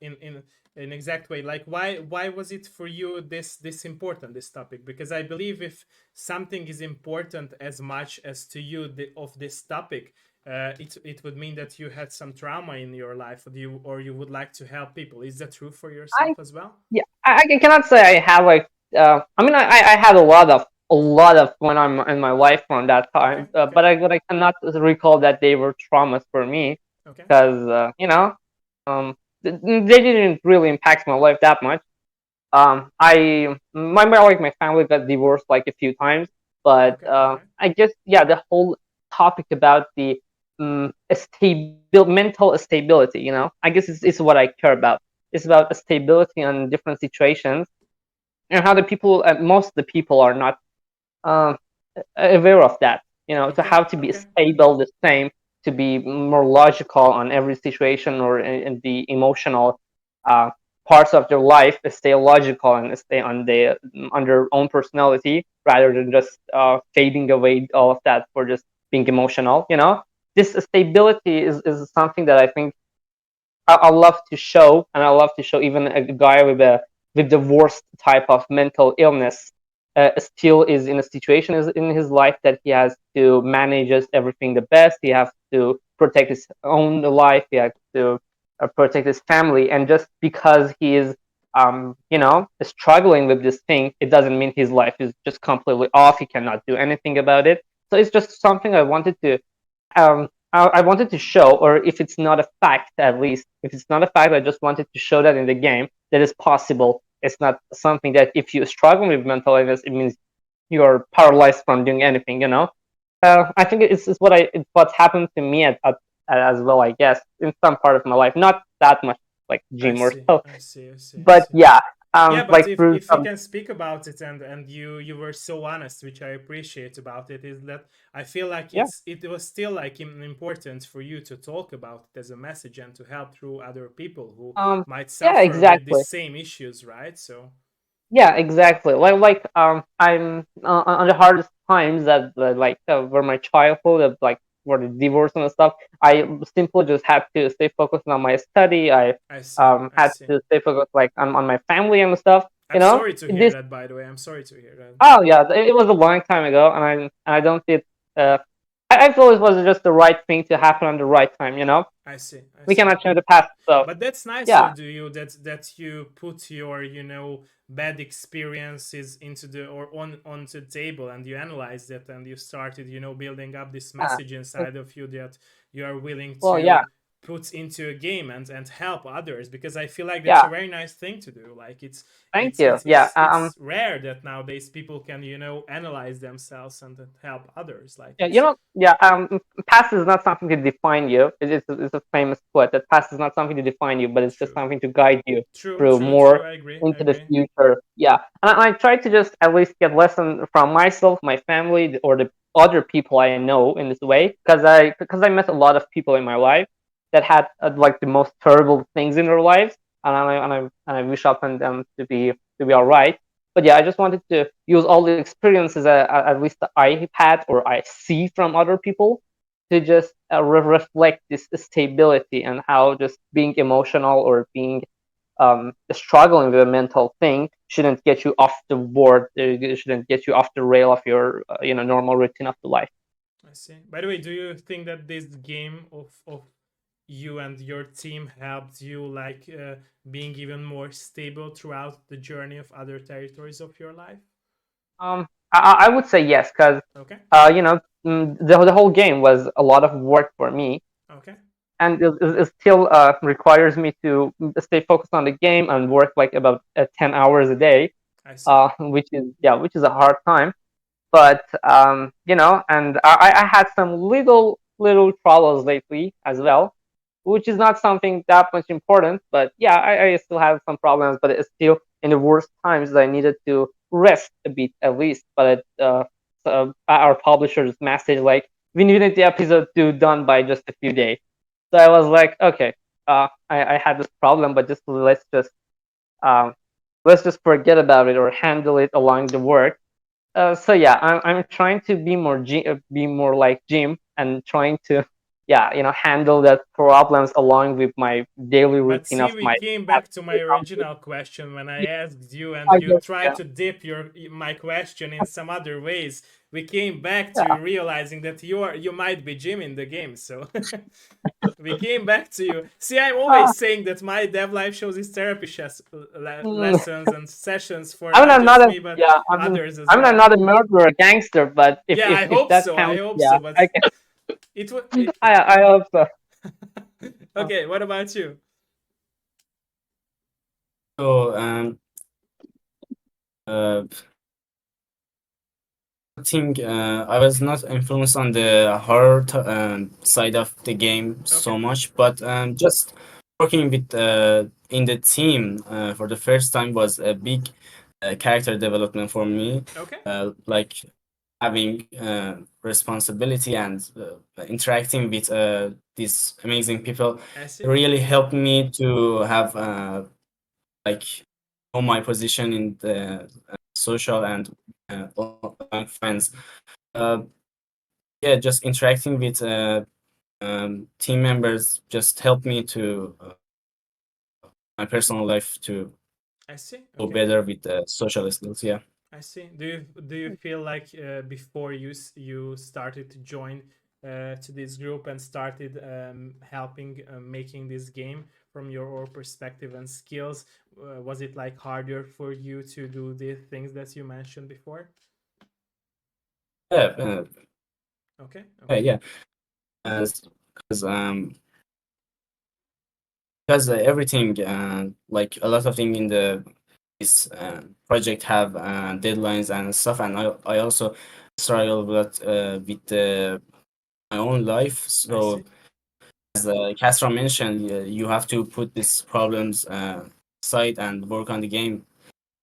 in an exact way? Like why was it for you this important, this topic? Because I believe if something is important as much as to you of this topic, it would mean that you had some trauma in your life, or you would like to help people. Is that true for I yourself as well? Yeah, I cannot say I have like. I mean, I had a lot of going on in my life from that Okay, time, okay, but I cannot recall that they were traumas for me, okay, because they didn't really impact my life that much. My family got divorced like a few times, but okay, okay. I guess, yeah, the whole topic about the mental stability, I guess it's what I care about. It's about stability on different situations, and how most of the people are not uh, aware of that. To Okay, have to be okay. stable the same, to be more logical on every situation, or in the emotional uh, parts of their life, stay logical and stay on their own personality, rather than just fading away all of that for just being emotional. This stability is something that I think I love to show, and I love to show even a guy with the worst type of mental illness still is in a situation in his life that he has to manage everything the best. He has to protect his own life. He has to protect his family, and just because he is struggling with this thing, it doesn't mean his life is just completely off. He cannot do anything about it. So it's just something I wanted to I wanted to show, or if it's not a fact, at least, if it's not a fact, I just wanted to show that in the game that it's possible. It's not something that if you struggle with mental illness, it means you're paralyzed from doing anything. I think it's what's happened to me as well. I guess in some part of my life, not that much like I gym or see. so, I see. I see. I but see. yeah, Yeah, but like if through if you some. can speak about it, and you were so honest, which I appreciate about it, is that I feel like Yeah. it was still like important for you to talk about it as a message and to help through other people who might Yeah, suffer with the exactly. same issues, right? So Yeah, exactly. I'm on the hardest times that were my childhood, of like for the divorce and stuff, I simply just had to stay focused on my study. I see. I had see. to stay focused like on my family and stuff. I'm sorry to hear that, by the way. I'm sorry to hear that. Oh yeah, it was a long time ago, and I don't think I feel it was just the right thing to happen on the right time. I see. We cannot change the past, so But that's nice yeah. of you that you put your bad experiences into the or onto the table, and you analyzed it, and you started building up this message inside of you that you are willing Well, to yeah. put into a game and help others, because I feel like that's a very nice thing to do. Like Thank you. it's rare that nowadays people can analyze themselves and help others. Like past is not something to define you. It's a famous quote that past is not something to define you, but it's just something to guide you through more I agree. into the future. Yeah, and I try to just at least get lesson from myself, my family, or the other people I know in this way, because I met a lot of people in my life that had like the most terrible things in their lives, and I wish upon them to be all right. But yeah, I just wanted to use all the experiences at least that I had or I see from other people to just reflect this stability and how just being emotional or being struggling with a mental thing shouldn't get you off the board. It shouldn't get you off the rail of your normal routine of the life. I see. By the way, do you think that this game of you and your team helped you like being even more stable throughout the journey of other territories of your life? I would say yes, because okay. The whole game was a lot of work for me. Okay. And it still requires me to stay focused on the game and work like about 10 hours a day, which is a hard time. But and I had some little troubles lately as well, which is not something that much important. But yeah, I still have some problems, but it's still in the worst times I needed to rest a bit at least. But our publisher's message like we needed the episode 2 done by just a few days. So I was like, okay, I had this problem, but let's just forget about it or handle it along the work. So yeah, I'm trying to be more like Jim and trying to handle that problems along with my daily routine But of see, we my. came back to my original question when I asked you, and you tried to dip my question in some other ways. We came back to realizing that you might be Jim in the game, so we came back to you. See, I'm always saying that my dev live shows is therapy lessons and sessions for not just me but others as well. I'm not a murderer, a gangster, but if I hope that so. counts, I hope so, but I hope so. Okay, what about you? So I think I was not influenced on the horror side of the game so much, but just working with in the team for the first time was a big character development for me. Like having responsibility and interacting with these amazing people really helped me to have like know my position in the social and among friends. Yeah, just interacting with team members just helped me to my personal life to go better with the social skills. Yeah. I see. Do you feel like before you started to join to this group and started helping making this game from your perspective and skills, was it like harder for you to do the things that you mentioned before? Yeah. Okay. Yeah. Because everything like a lot of things in this project have deadlines and stuff, and I also struggle a lot with my own life. So as Castro mentioned, you have to put these problems aside and work on the game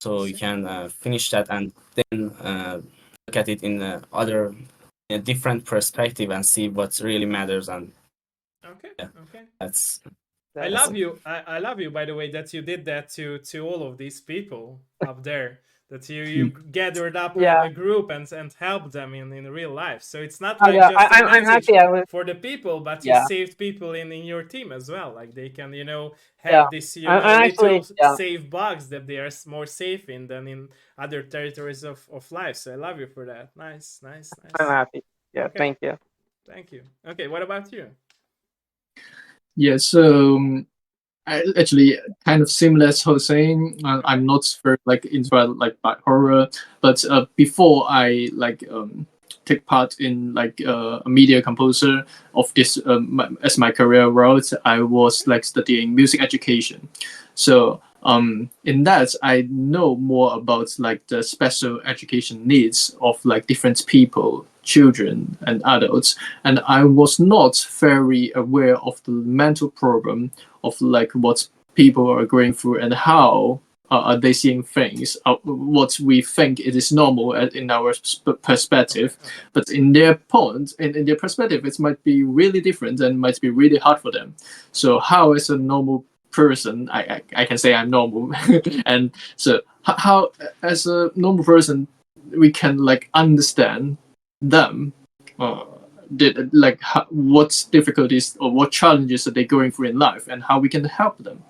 so you can finish that and then look at it in a different perspective and see what really matters. And okay. That's I love you. I love you, by the way, that you did that to all of these people up there. That you gathered up Yeah. a group and helped them in real life. So it's not Oh, like yeah. just a I'm message happy. I was. for the people, but you Yeah. saved people in your team as well. Like they can, Yeah. have this, I'm little actually. Yeah. safe bugs that they are more safe in than in other territories of life. So I love you for that. Nice, nice, I'm nice. happy. Yeah. Okay. Thank you. Thank you. Okay, what about you? Yeah, so I actually kind of similar as Hossein. I'm not very like into like by horror, but before I like take part in like a media composer of this as my career route, I was like studying music education. So in that I know more about like the special education needs of like different people, children and adults, and I was not very aware of the mental problem of like what people are going through and how are they seeing things, what we think it is normal in our perspective, Okay. but in their point, in their perspective, it might be really different and might be really hard for them. So how as a normal person, I can say I'm normal, and so how as a normal person we can like understand them. Like what difficulties or what challenges are they going through in life and how we can help them.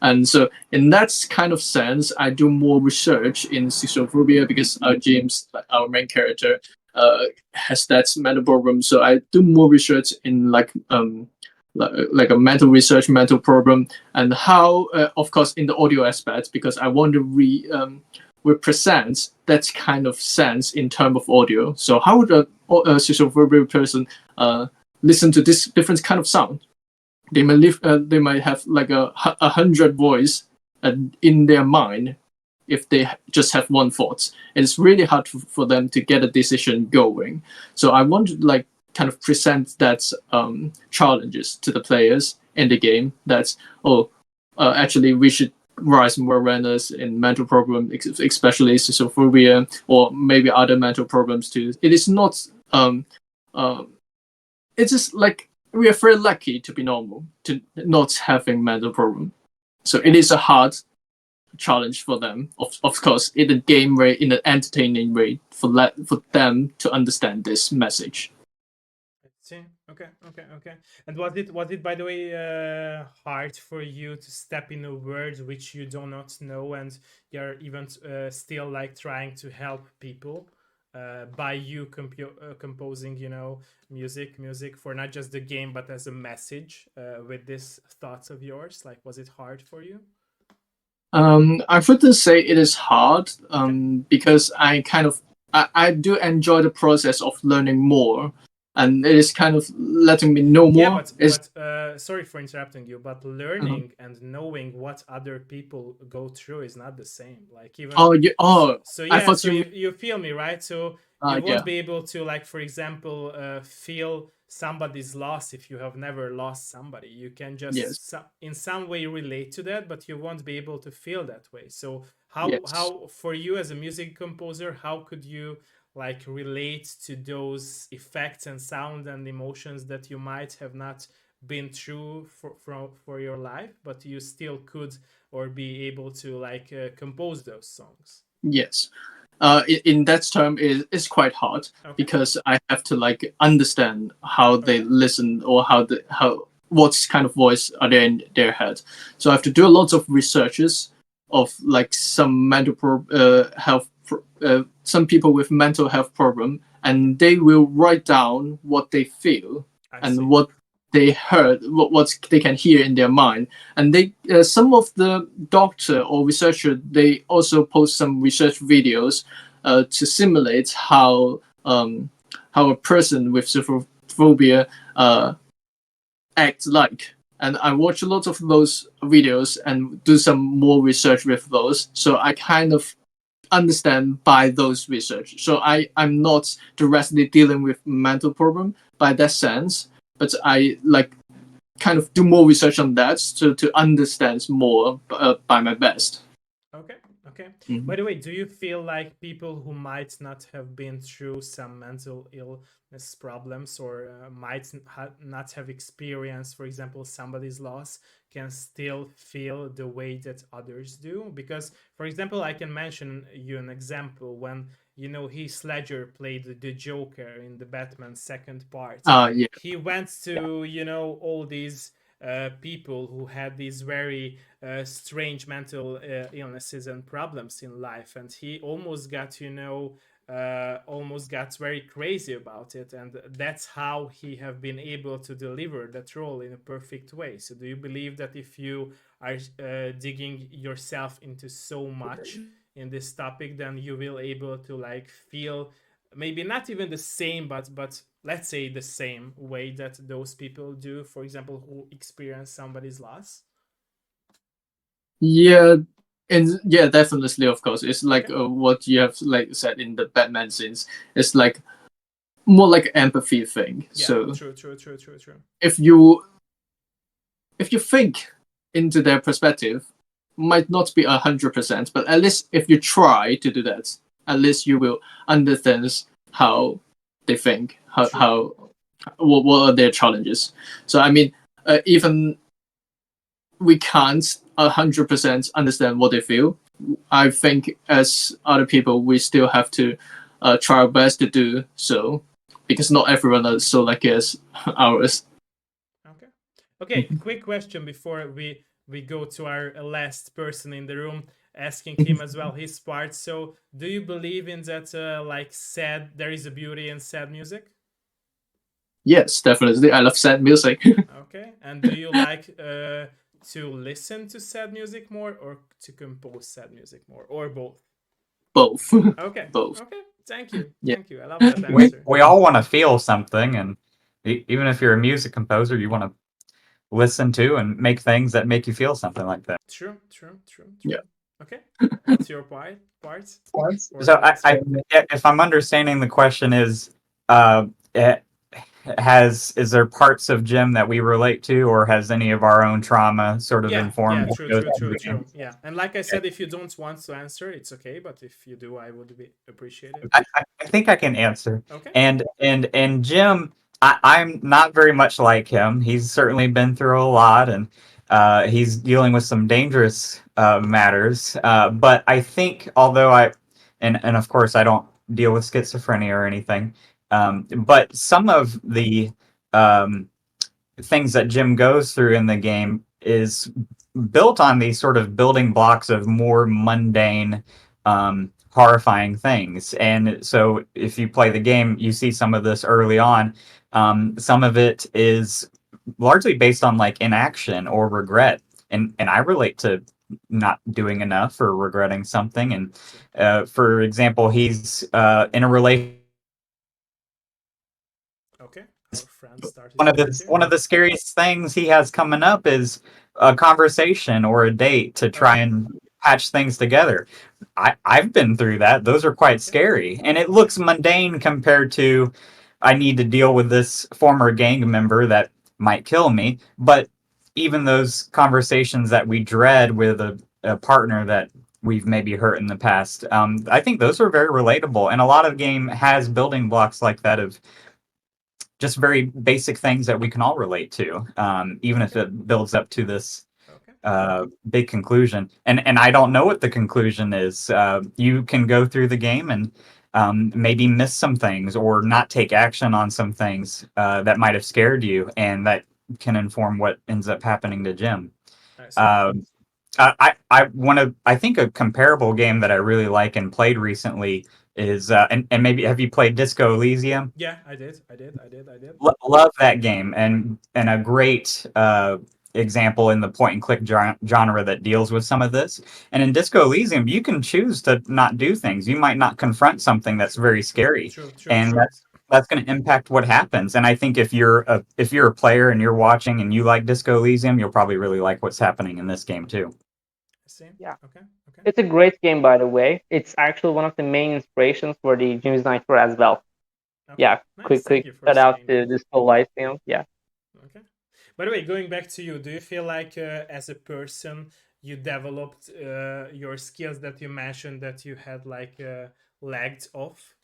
And so in that kind of sense, I do more research in schizophobia because James, like our main character, has that mental problem. So I do more research in like a mental research, mental problem, and how, of course, in the audio aspect, because I want to represent that kind of sense in terms of audio. So how would a schizophrenic person listen to this different kind of sound? They might live. They might have like a 100 voice in their mind if they just have one thought. It's really hard for them to get a decision going. So I want to like kind of present that challenges to the players in the game. That actually we should raise more awareness in mental problems, especially schizophrenia or maybe other mental problems too. It is not. It's just like we are very lucky to be normal, to not having mental problem. So it is a hard challenge for them, of course, in a game way, in an entertaining way, for them to understand this message. See, okay. And was it by the way hard for you to step in a world which you do not know and you're even still like trying to help people by you composing, music for not just the game but as a message with these thoughts of yours? Like, was it hard for you? I wouldn't say it is hard because I do enjoy the process of learning more, and it is kind of letting me know more. Yeah, but sorry for interrupting you, but learning and knowing what other people go through is not the same. Like even so I yeah, thought so you feel me, right? So you won't yeah. be able to, like, for example, feel somebody's loss if you have never lost somebody. You can just Yes. in some way relate to that, but you won't be able to feel that way. So Yes. how for you as a music composer, how could you like relate to those effects and sound and emotions that you might have not been through for your life, but you still could or be able to like compose those songs? Yes. In that term, it's quite hard because I have to like understand how they listen or how what kind of voice are they in their head. So I have to do a lot of researches of like some mental health. Some people with mental health problem, and they will write down what they feel and what they heard, what they can hear in their mind, and they some of the doctor or researcher, they also post some research videos to simulate how a person with xenophobia act like. And I watch a lot of those videos and do some more research with those, so I kind of understand by those research. So I'm not directly dealing with mental problem by that sense, but I like kind of do more research on that to understand more by my best. Okay. Okay. Mhm. By the way, do you feel like people who might not have been through some mental illness problems or not have experienced, for example, somebody's loss, can still feel the way that others do? Because, for example, I can mention you an example when Heath Ledger played the Joker in the Batman second part. Yeah. He went to all these people who had these very strange mental illnesses and problems in life, and he almost got very crazy about it, and that's how he have been able to deliver that role in a perfect way. So do you believe that if you are digging yourself into so much in this topic, then you will able to like feel maybe not even the same, but let's say the same way that those people do, for example, who experience somebody's loss? Yeah, and yeah, definitely, of course. It's like Okay. what you have like said in the Batman scenes. It's like more like empathy thing. Yeah, So true. if you think into their perspective, might not be 100%, but at least if you try to do that, at least you will understand how they think, True. how what are their challenges. So I mean, even we can't 100% understand what they feel. I think as other people, we still have to try our best to do so, because not everyone is so lucky as ours. Okay, quick question before we go to our last person in the room, asking him as well his part. So do you believe in that like sad, there is a beauty in sad music? Yes, definitely. I love sad music. Okay, and do you like to listen to sad music more or to compose sad music more, or both? Both. Okay. Both. Okay. Thank you. Yeah. Thank you. I love that We answer. we all want to feel something, and even if you're a music composer, you want to listen to and make things that make you feel something like that. True. Yeah. Okay. What's your part? Or So answer? if I'm understanding the question is, uh, eh, is there parts of Jim that we relate to, or has any of our own trauma sort of Yeah. informed what True. goes through the game? Yeah. And like I said, if you don't want to answer, it's okay. But if you do, I would be appreciated. I think I can answer. Okay. And Jim, I'm not very much like him. He's certainly been through a lot, and he's dealing with some dangerous matters. But I think, although and of course I don't deal with schizophrenia or anything, but some of the um, things that Jim goes through in the game is built on these sort of building blocks of more mundane, horrifying things. And so if you play the game, you see some of this early on. Some of it is largely based on like inaction or regret. And I relate to not doing enough or regretting something. And for example, he's in a relationship. Okay. Our friend started one of to the disappear. one of the scariest things he has coming up is a conversation or a date to try and patch things together. I've been through that. Those are quite scary. And it looks mundane compared to I need to deal with this former gang member that might kill me. But even those conversations that we dread with a partner that we've maybe hurt in the past, I think those are very relatable. And a lot of game has building blocks like that of just very basic things that we can all relate to, even if it builds up to this big conclusion. And I don't know what the conclusion is. You can go through the game and maybe miss some things or not take action on some things that might have scared you, and that can inform what ends up happening to Jim. I think a comparable game that I really like and played recently is and maybe have you played Disco Elysium? Yeah, I did. Love that game, and a great example in the point and click genre that deals with some of this. And in Disco Elysium, you can choose to not do things. You might not confront something that's very scary, and that's going to impact what happens. And I think if you're a player and you're watching and you like Disco Elysium, you'll probably really like what's happening in this game too. Yeah. It's a great game, by the way. It's actually one of the main inspirations for the Jim's Nitro as well. Yeah, quick shout out to this whole live film. Yeah. Okay. By the way, going back to you, do you feel like as a person you developed your skills that you mentioned that you had like lagged off?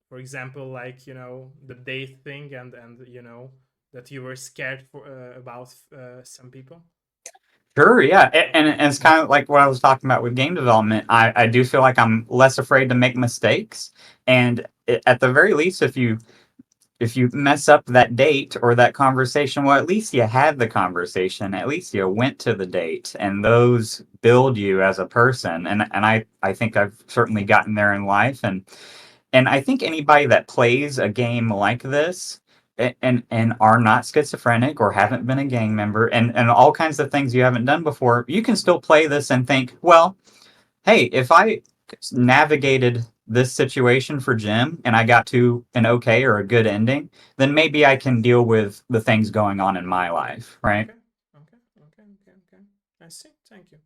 For example, like the date thing, and that you were scared for about some people. Sure, yeah, and it's kind of like what I was talking about with game development. I do feel like I'm less afraid to make mistakes, and at the very least, if you mess up that date or that conversation, well, at least you had the conversation. At least you went to the date, and those build you as a person. And I think I've certainly gotten there in life, and I think anybody that plays a game like this and are not schizophrenic or haven't been a gang member and all kinds of things you haven't done before, you can still play this and think, well, hey, if I navigated this situation for Jim and I got to an okay or a good ending, then maybe I can deal with the things going on in my life, right? Okay. I see. Thank you.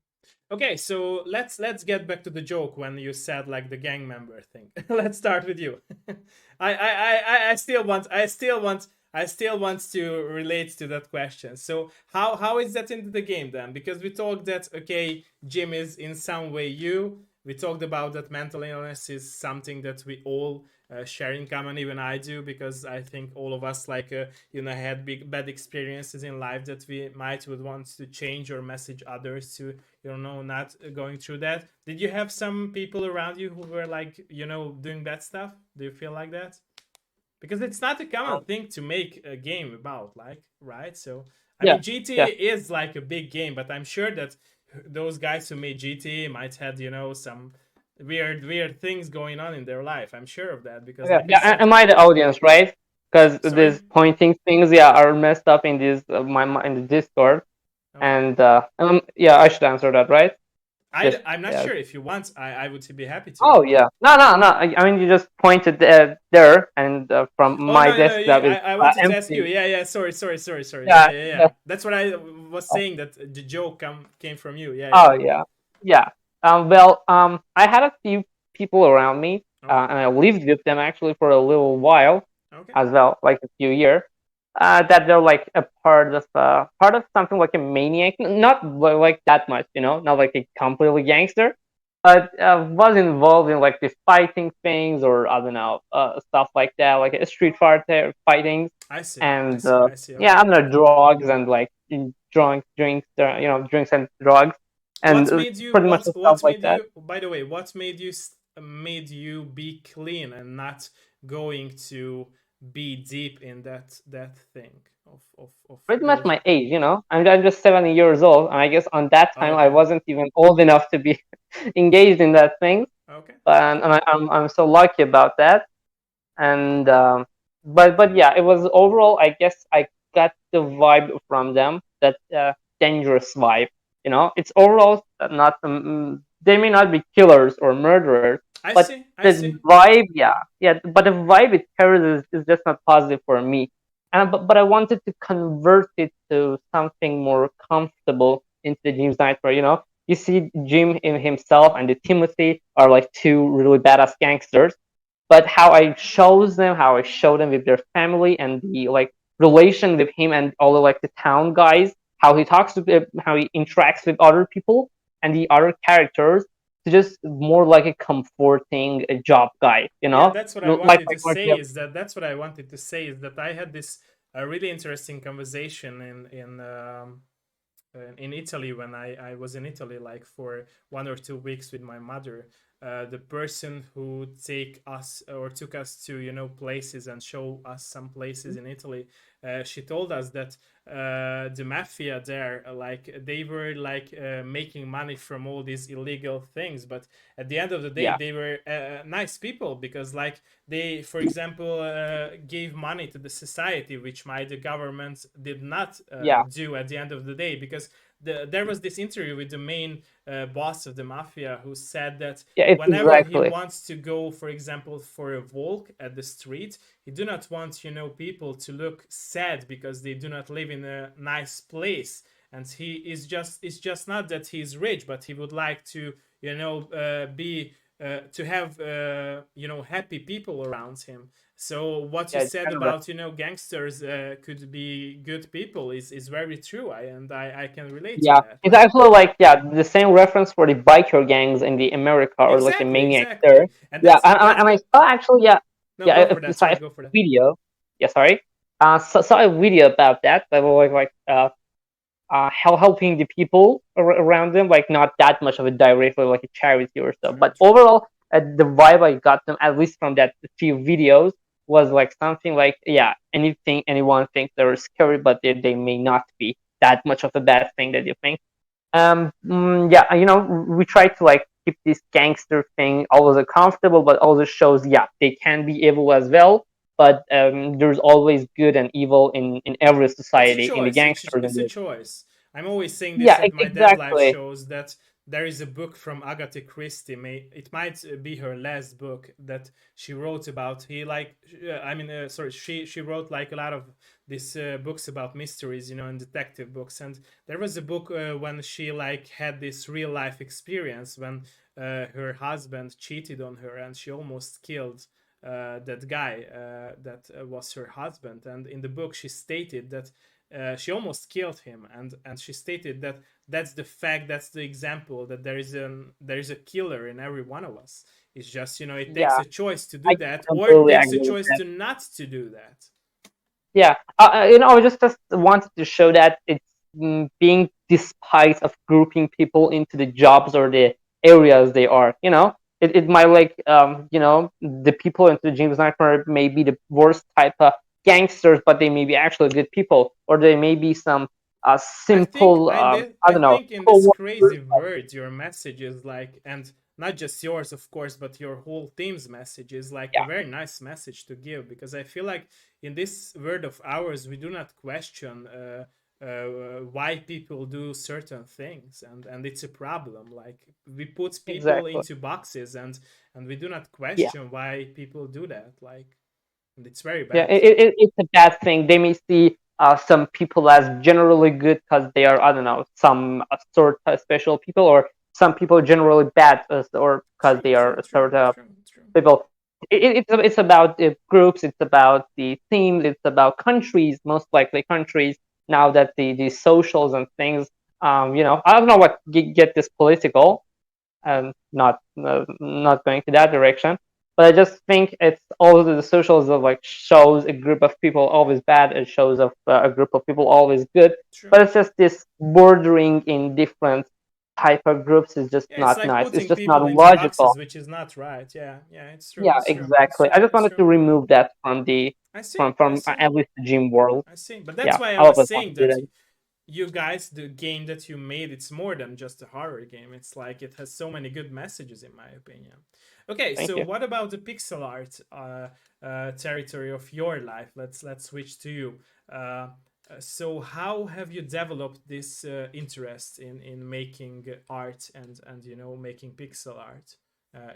Okay, so let's get back to the joke when you said like the gang member thing. Let's start with you. I still want to relate to that question. So how is that into the game then? Because we talked that okay, Jim is in some way you. We talked about that mental illness is something that we all share in common. Even I do, because I think all of us like had bad experiences in life that we would want to change or message others to not going through that. Did you have some people around you who were like doing bad stuff? Do you feel like that? Because it's not a common thing to make a game about, like, right? So I mean, GTA is like a big game, but I'm sure that those guys who made GTA might had some weird things going on in their life. I'm sure of that because am I the audience, right? Because Sorry? these pointing things, are messed up in this in the Discord, and I should answer that, right? I'm not sure. If you want, I would be happy to. Oh yeah, no. I mean, you just pointed there, and from my desk that is I wanted to ask empty. you. Yeah. Sorry. Yeah, Yeah. That's what I was saying. That the joke came from you. Yeah. Oh yeah. Well, I had a few people around me, and I lived with them actually for a little while, as well, like a few years. That they're like a part of something like a maniac, not like that much, not like a completely gangster, but was involved in like this fighting things, or I don't know, stuff like that, like a street fighting. I see. And I see. Okay. yeah, I don't know, drugs and like drinks, drinks and drugs, and what made you? pretty much What stuff like made that. you? By the way, what made you be clean and not going to be deep in that thing of Pretty much those? my age, I'm just 70 years old, and I guess on that time I wasn't even old enough to be engaged in that thing. Okay. And I'm so lucky about that. And but yeah, it was overall, I guess I got the vibe from them, that dangerous vibe. It's overall not they may not be killers or murderers, but the vibe, but the vibe it carries is just not positive for me. And but I wanted to convert it to something more comfortable into the Jim's Nightmare. You see Jim in himself and the Timothy are like two really badass gangsters, but how I show them with their family, and the like relation with him and all the like the town guys, how he talks to them, how he interacts with other people and the other characters, to just more like a comforting job guy, Yeah, that's what I wanted to say. That's what I wanted to say is that I had this really interesting conversation in Italy when I was in Italy like for 1 or 2 weeks with my mother. The person who took us to places and show us some places in Italy, she told us that the mafia there, like they were like making money from all these illegal things, but at the end of the day they were nice people, because like they, for example, gave money to the society, which the government did not do at the end of the day, because there was this interview with the main boss of the mafia who said that whenever he wants to go, for example, for a walk at the street, he do not want people to look sad because they do not live in a nice place, and it's just not that he's rich, but he would like to be to have happy people around him. So what you Yeah, it's said kind of a about gangsters could be good people is very true. I can relate to yeah. that. It's Like actually like the same reference for the biker gangs in the America or like the maniacs there. exactly, and Yeah, that's and I the saw actually no, yeah go if for that. saw Sorry, a go for that. video. Yeah, sorry. Saw a video about that. That was helping the people around them, like not that much of a directly like a charity or so. True, But true. overall, the vibe I got them at least from that few videos was like something like yeah, anyone thinks they're scary, but they may not be that much of a bad thing that you think. Yeah, we try to like keep this gangster thing always comfortable, but also shows yeah they can be evil as well. But there's always good and evil in every It's a society, in the choice. gangsters It's and a the choice. I'm always saying this yeah, at my dead live exactly. shows that there is a book from Agatha Christie. It might be her last book that she wrote about. Sorry, she wrote like a lot of these books about mysteries, and detective books. And there was a book when she like had this real life experience when her husband cheated on her and she almost killed that guy that was her husband. And in the book, she stated that she almost killed him, and she stated that that's the fact, that's the example that there is a killer in every one of us. It's just it takes Yeah, a choice to do I that, or it completely takes a agree with choice that. to not to do that. Yeah, I just wanted to show that it's being despite of grouping people into the jobs or the areas they are. It might like the people into the James Nightmare may be the worst type of gangsters, but they may be actually good people, or they may be some simple I I don't know think in this co-workers. crazy word, your message is like, and not just yours, of course, but your whole team's message is like a Yeah, very nice message to give, because I feel like in this word of ours, we do not question why people do certain things, and it's a problem. Like we put people exactly. into boxes, and we do not Yeah. question why people do that. Like, and it's very Yeah, bad. it's a bad thing. They may see some people as generally good because they are, I don't know, some sort of special people, or some people generally bad or because True, they true, are true, sort of true, true. people. It's about groups, it's about the themes, it's about countries, most likely countries. Now that the socials and things, I don't know what get this political, not going to that direction. But I just think it's always the socials of like shows a group of people always bad, it shows of a group of people always good. True. But it's just this bordering in different type of groups is just Yeah, it's not like nice. It's putting just not people into boxes, logical. which is not right. Yeah, yeah, it's true. Yeah, It's true. It's exactly. true. I just It's wanted true. to remove that from the I see. I from see. at least the gym world. I see. But that's Yeah, why I I was always want saying to do that that. you guys, the game that you made, it's more than just a horror game. It's like it has so many good messages, in my opinion. Okay, Thank so you. what about the pixel art territory of your life? Let's switch to you. So how have you developed this interest in making art and making pixel art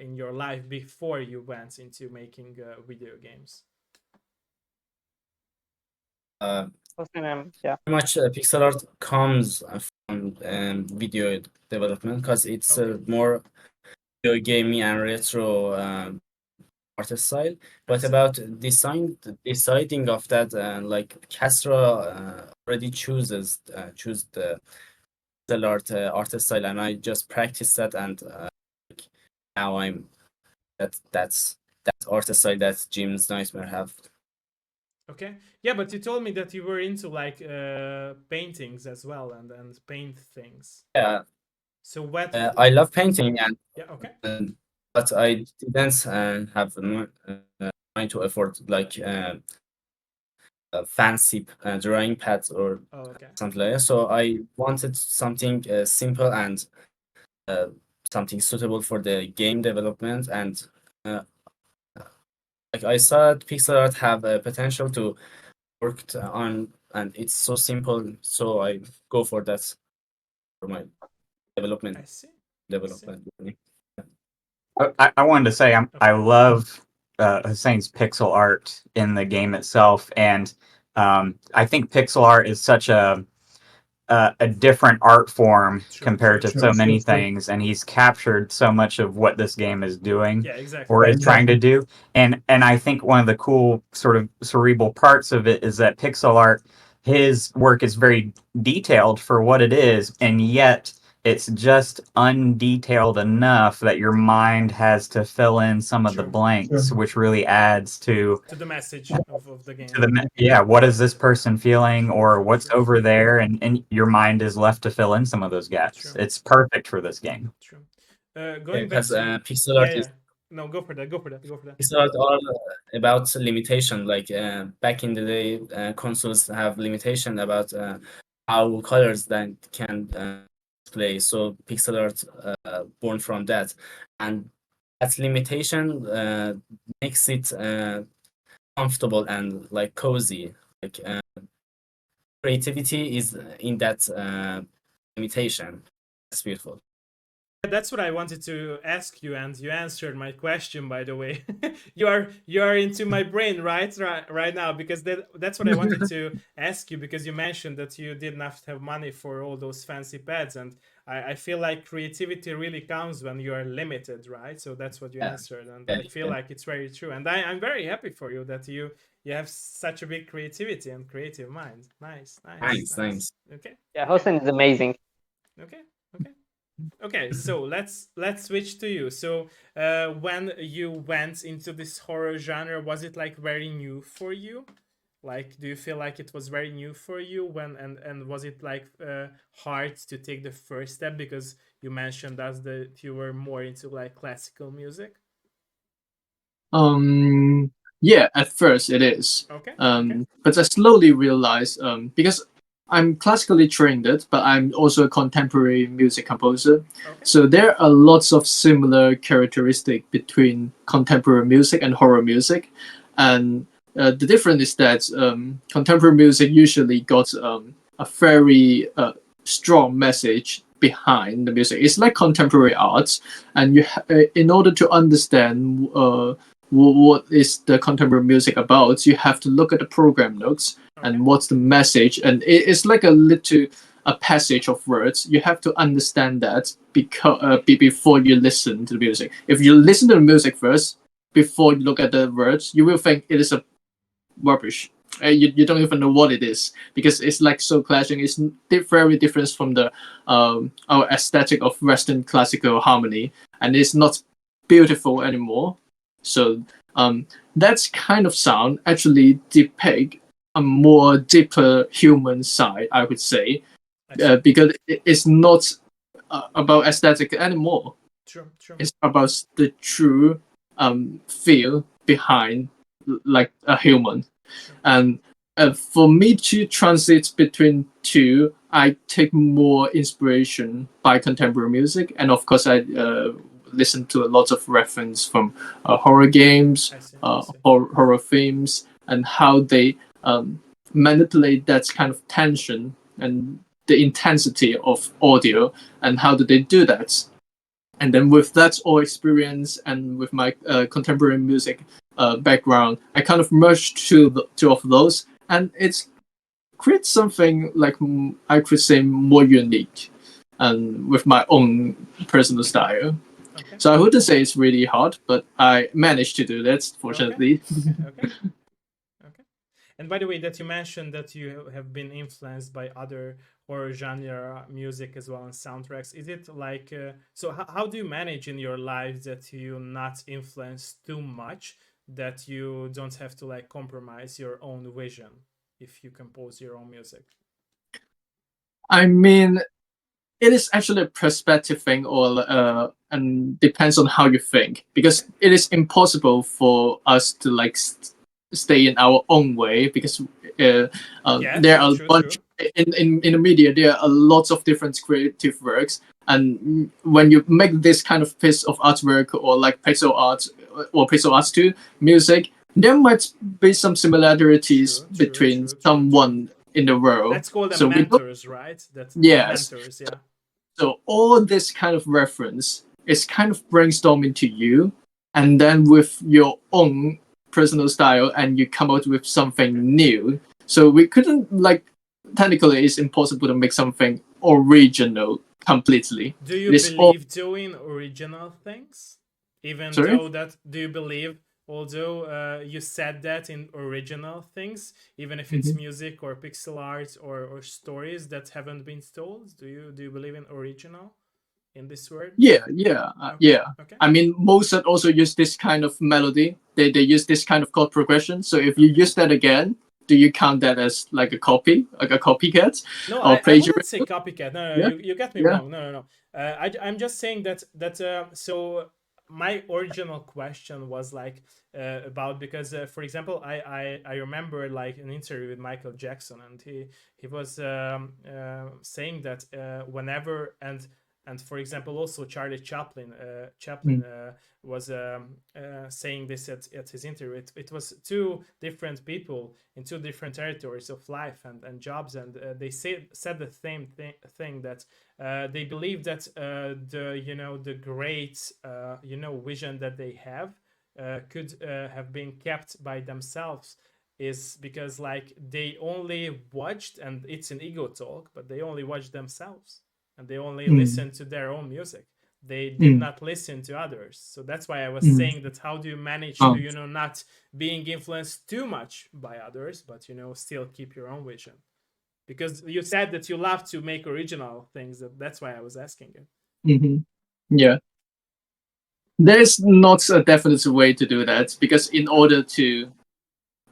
in your life before you went into making video games? Uh, Yeah, Pretty much pixel art comes from video development because it's Okay, more video gaming and retro art style. I But see. about deciding of that, like Castro already choose the pixel art style, and I just practice that, and like, now I'm that art style that Jim's Nightmare have. Okay. Yeah, but you told me that you were into like paintings as well and paint things. Yeah, So what? I love painting, Yeah. Okay. but I didn't have mind to afford like fancy drawing pads or Oh, okay. something like that. So I wanted something simple and uh, something suitable for the game development. And uh, like I saw that pixel art have a potential to work on, and it's so simple. So I go for that for my I development see. I see. development journey. I wanted to say I Okay. love Hussein's pixel art in the game itself, and I think pixel art is such a different art form True, compared true, to true, so many true. things, and he's captured so much of what this game is doing Yeah, exactly. or is Exactly. trying to do. And I think one of the cool sort of cerebral parts of it is that pixel art, his work is very detailed for what it is, and yet it's just undetailed enough that your mind has to fill in some of the True. blanks, which really adds to To the message of the game. what is this person feeling, or True, what's true. over there, and your mind is left to fill in some of those gaps. True. It's perfect for this game. True. Going back Because to pixel art yeah. is No, go for that. Go for that. Go for that. pixel art are about limitation. Like back in the day, consoles have limitation about how colors then can play. So pixel art born from that, and that limitation makes it comfortable and like cozy. Like creativity is in that limitation. That's beautiful. That's what I wanted to ask you, and you answered my question. By the way, you are into my brain right now, because that's what I wanted to ask you, because you mentioned that you did not have money for all those fancy pads, and I feel like creativity really comes when you are limited, right? So that's what you Yeah. answered, and Yeah, I feel like it's very true, and I'm very happy for you that you have such a big creativity and creative mind. Nice, nice, Thanks, nice. thanks. Okay. Yeah, Okay. Hossein is amazing. Okay. Okay. Okay, so let's switch to you. So when you went into this horror genre, was it like very new for you? Like, do you feel like it was very new for you when, and was it like hard to take the first step, because you mentioned us that you were more into like classical music? Yeah, at first it is. Okay. Okay. But I slowly realized, because I'm classically trained, but I'm also a contemporary music composer. Okay. So there are lots of similar characteristics between contemporary music and horror music, and the difference is that contemporary music usually got a very strong message behind the music. It's like contemporary arts, and in order to understand what is the contemporary music about, you have to look at the program notes Okay. and what's the message, and it's like a passage of words. You have to understand that before you listen to the music. If you listen to the music first before you look at the words, you will think it is a rubbish. You don't even know what it is, because it's like so clashing. It's very different from the our aesthetic of Western classical harmony, and it's not beautiful anymore. So that kind of sound actually depict a more deeper human side, I would say, I see. because it's not about aesthetic anymore. True. True. It's about the true feel behind like a human. And for me to transit between two, I take more inspiration by contemporary music, and of course I listen to a lot of reference from horror games, I see. I see. horror films, and how they manipulate that kind of tension and the intensity of audio, and how do they do that. And then with that all experience and with my contemporary music background, I kind of merged two of those, and it's creates something like I could say more unique, and with my own personal style. Okay. So I wouldn't say it's really hard, but I managed to do that, fortunately. Okay. Okay. And by the way, that you mentioned that you have been influenced by other horror genre music as well and soundtracks. Is it like so? How do you manage in your life that you not influence too much, that you don't have to like compromise your own vision if you compose your own music? I mean, it is actually a perspective thing, or and depends on how you think, because it is impossible for us to like stay in our own way, because Yeah, there true, are a true, bunch true. in the media. There are lots of different creative works, and when you make this kind of piece of artwork, or like pixel art or pixel arts to music, there might be some similarities True, true, between true, true, someone in the world. Let's call them So we don't, mentors, right? That yes. mentors, yeah. So all this kind of reference is kind of brainstorming to you, and then with your own personal style, and you come out with something new. So we couldn't like technically it's impossible to make something original completely. Do you It's believe doing original things? Even Sorry? though that, do you believe, although you said that in original things, even if it's music or pixel art or stories that haven't been told, do you believe in original in this word? Yeah. Okay. I mean, Mozart also used this kind of melody. They use this kind of chord progression. So if you use that again, do you count that as like a copy, like a copycat? No, or I wouldn't say copycat. No, Yeah. you get me Yeah. wrong. No. I'm just saying that so my original question was like about, because for example, I remember like an interview with Michael Jackson, and he was saying that whenever and for example also Charlie Chaplin was saying this at his interview. It was two different people in two different territories of life and jobs, and they said the same thing that they believe that the great vision that they have could have been kept by themselves, is because like they only watched, and it's an ego talk, but they only watched themselves and they only listened to their own music. They did not listen to others. So that's why I was saying that how do you manage to not being influenced too much by others, but still keep your own vision? Because you said that you love to make original things. That's why I was asking it. Yeah. There's not a definite way to do that, because in order to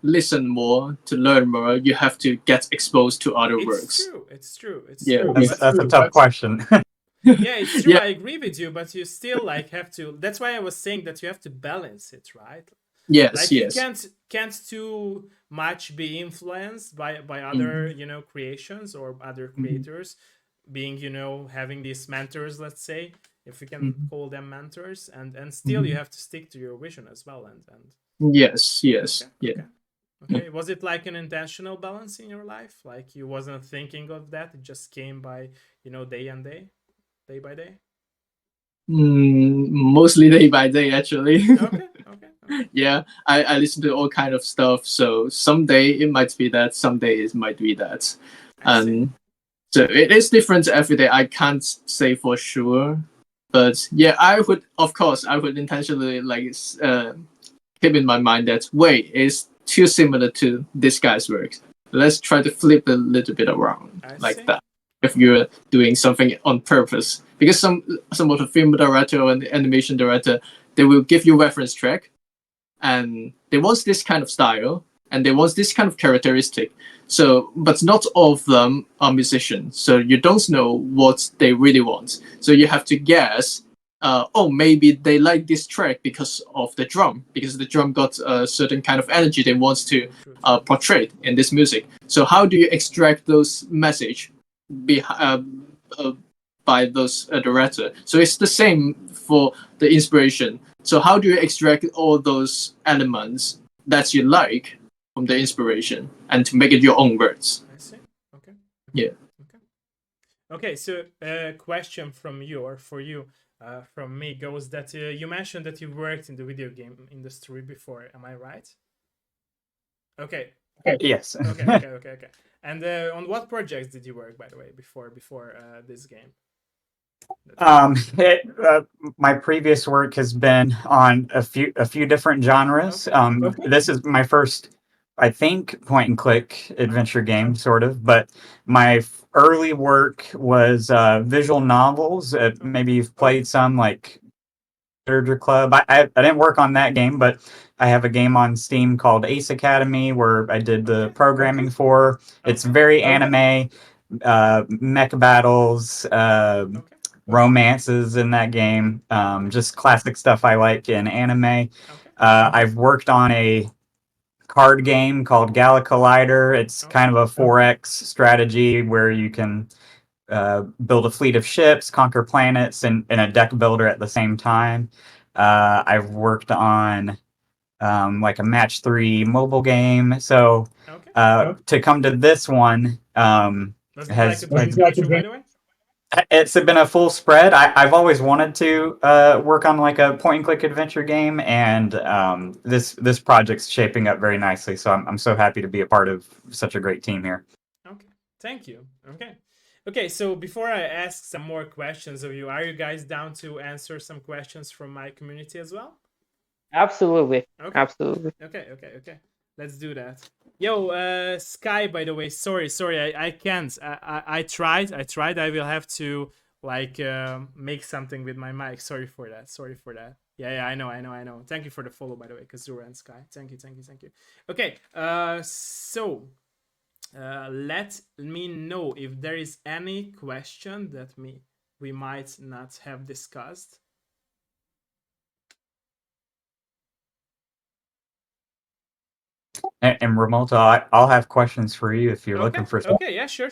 listen more, to learn more, you have to get exposed to other works. It's true. Yeah. That's a tough question. Yeah, it's true. Yeah. I agree with you, but you still like have to. That's why I was saying that you have to balance it, right? Yes. Like Yes. you can't too much be influenced by other creations or other creators, being having these mentors, let's say, if we can call them mentors, and still you have to stick to your vision as well. And Yes. Yes. Yeah. Okay. Was it like an intentional balance in your life? Like you wasn't thinking of that; it just came by day by day. Mostly day by day, actually. Okay. Yeah, I listen to all kind of stuff. So someday it might be that, someday it might be that, I see. and so it is different every day. I can't say for sure, but yeah, I would intentionally like keep in my mind that wait is too similar to this guy's work. Let's try to flip it a little bit around I like see. that. If you're doing something on purpose, because some of the film director or the animation director, they will give you reference track, and they want this kind of style and they want this kind of characteristic. So, but not all of them are musicians, so you don't know what they really want. So you have to guess. Oh, maybe they like this track because of the drum, because the drum got a certain kind of energy they want to portray in this music. So how do you extract those message by those director? So it's the same for the inspiration. So how do you extract all those elements that you like from the inspiration and to make it your own words? I see. Okay. Yeah. Okay. So a question from you or for you, from me goes that you mentioned that you worked in the video game industry before. Am I right? Okay. Yes. Okay. And on what projects did you work, by the way, before this game? My previous work has been on a few different genres. This is my first, I think, point and click adventure game, sort of. But my early work was visual novels. Maybe you've played some, like Literature Club. I didn't work on that game, but I have a game on Steam called Ace Academy where I did the programming for. It's very anime, mech battles, romances in that game. Just classic stuff I like in anime. I've worked on a card game called Gala Collider. It's kind of a 4X strategy where you can build a fleet of ships, conquer planets, and a deck builder at the same time. I've worked on like a match 3 mobile game. So to come to this one has by the way? It's been a full spread. I've always wanted to work on like a point and click adventure game, and this project's shaping up very nicely. So I'm so happy to be a part of such a great team here. Okay, Thank you. Okay, so before I ask some more questions of you, are you guys down to answer some questions from my community as well? Absolutely. Okay. Absolutely. Okay. Let's do that. Yo, Sky, by the way, sorry, I can't. I tried. I will have to like make something with my mic. Sorry for that. Yeah, I know. Thank you for the follow, by the way, Kazura and Sky. Thank you. Okay, so let me know if there is any question that we might not have discussed. And Remulto, I'll have questions for you if you're looking for some. Okay, yeah, sure.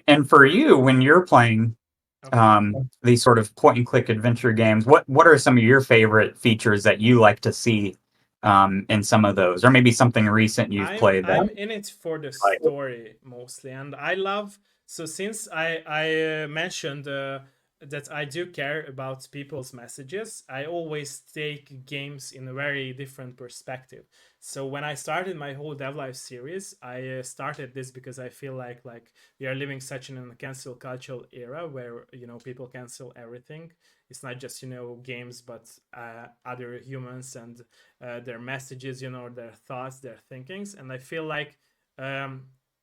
And for you, when you're playing these sort of point and click adventure games, what are some of your favorite features that you like to see in some of those, or maybe something recent you've played? I'm in it for the story mostly, and I love. So since I mentioned that I do care about people's messages, I always take games in a very different perspective. So when I started my whole Dev Life series, I started this because I feel like we are living such in a cancel cultural era where people cancel everything. It's not just games, but other humans and their messages, their thoughts, their thinkings. And I feel like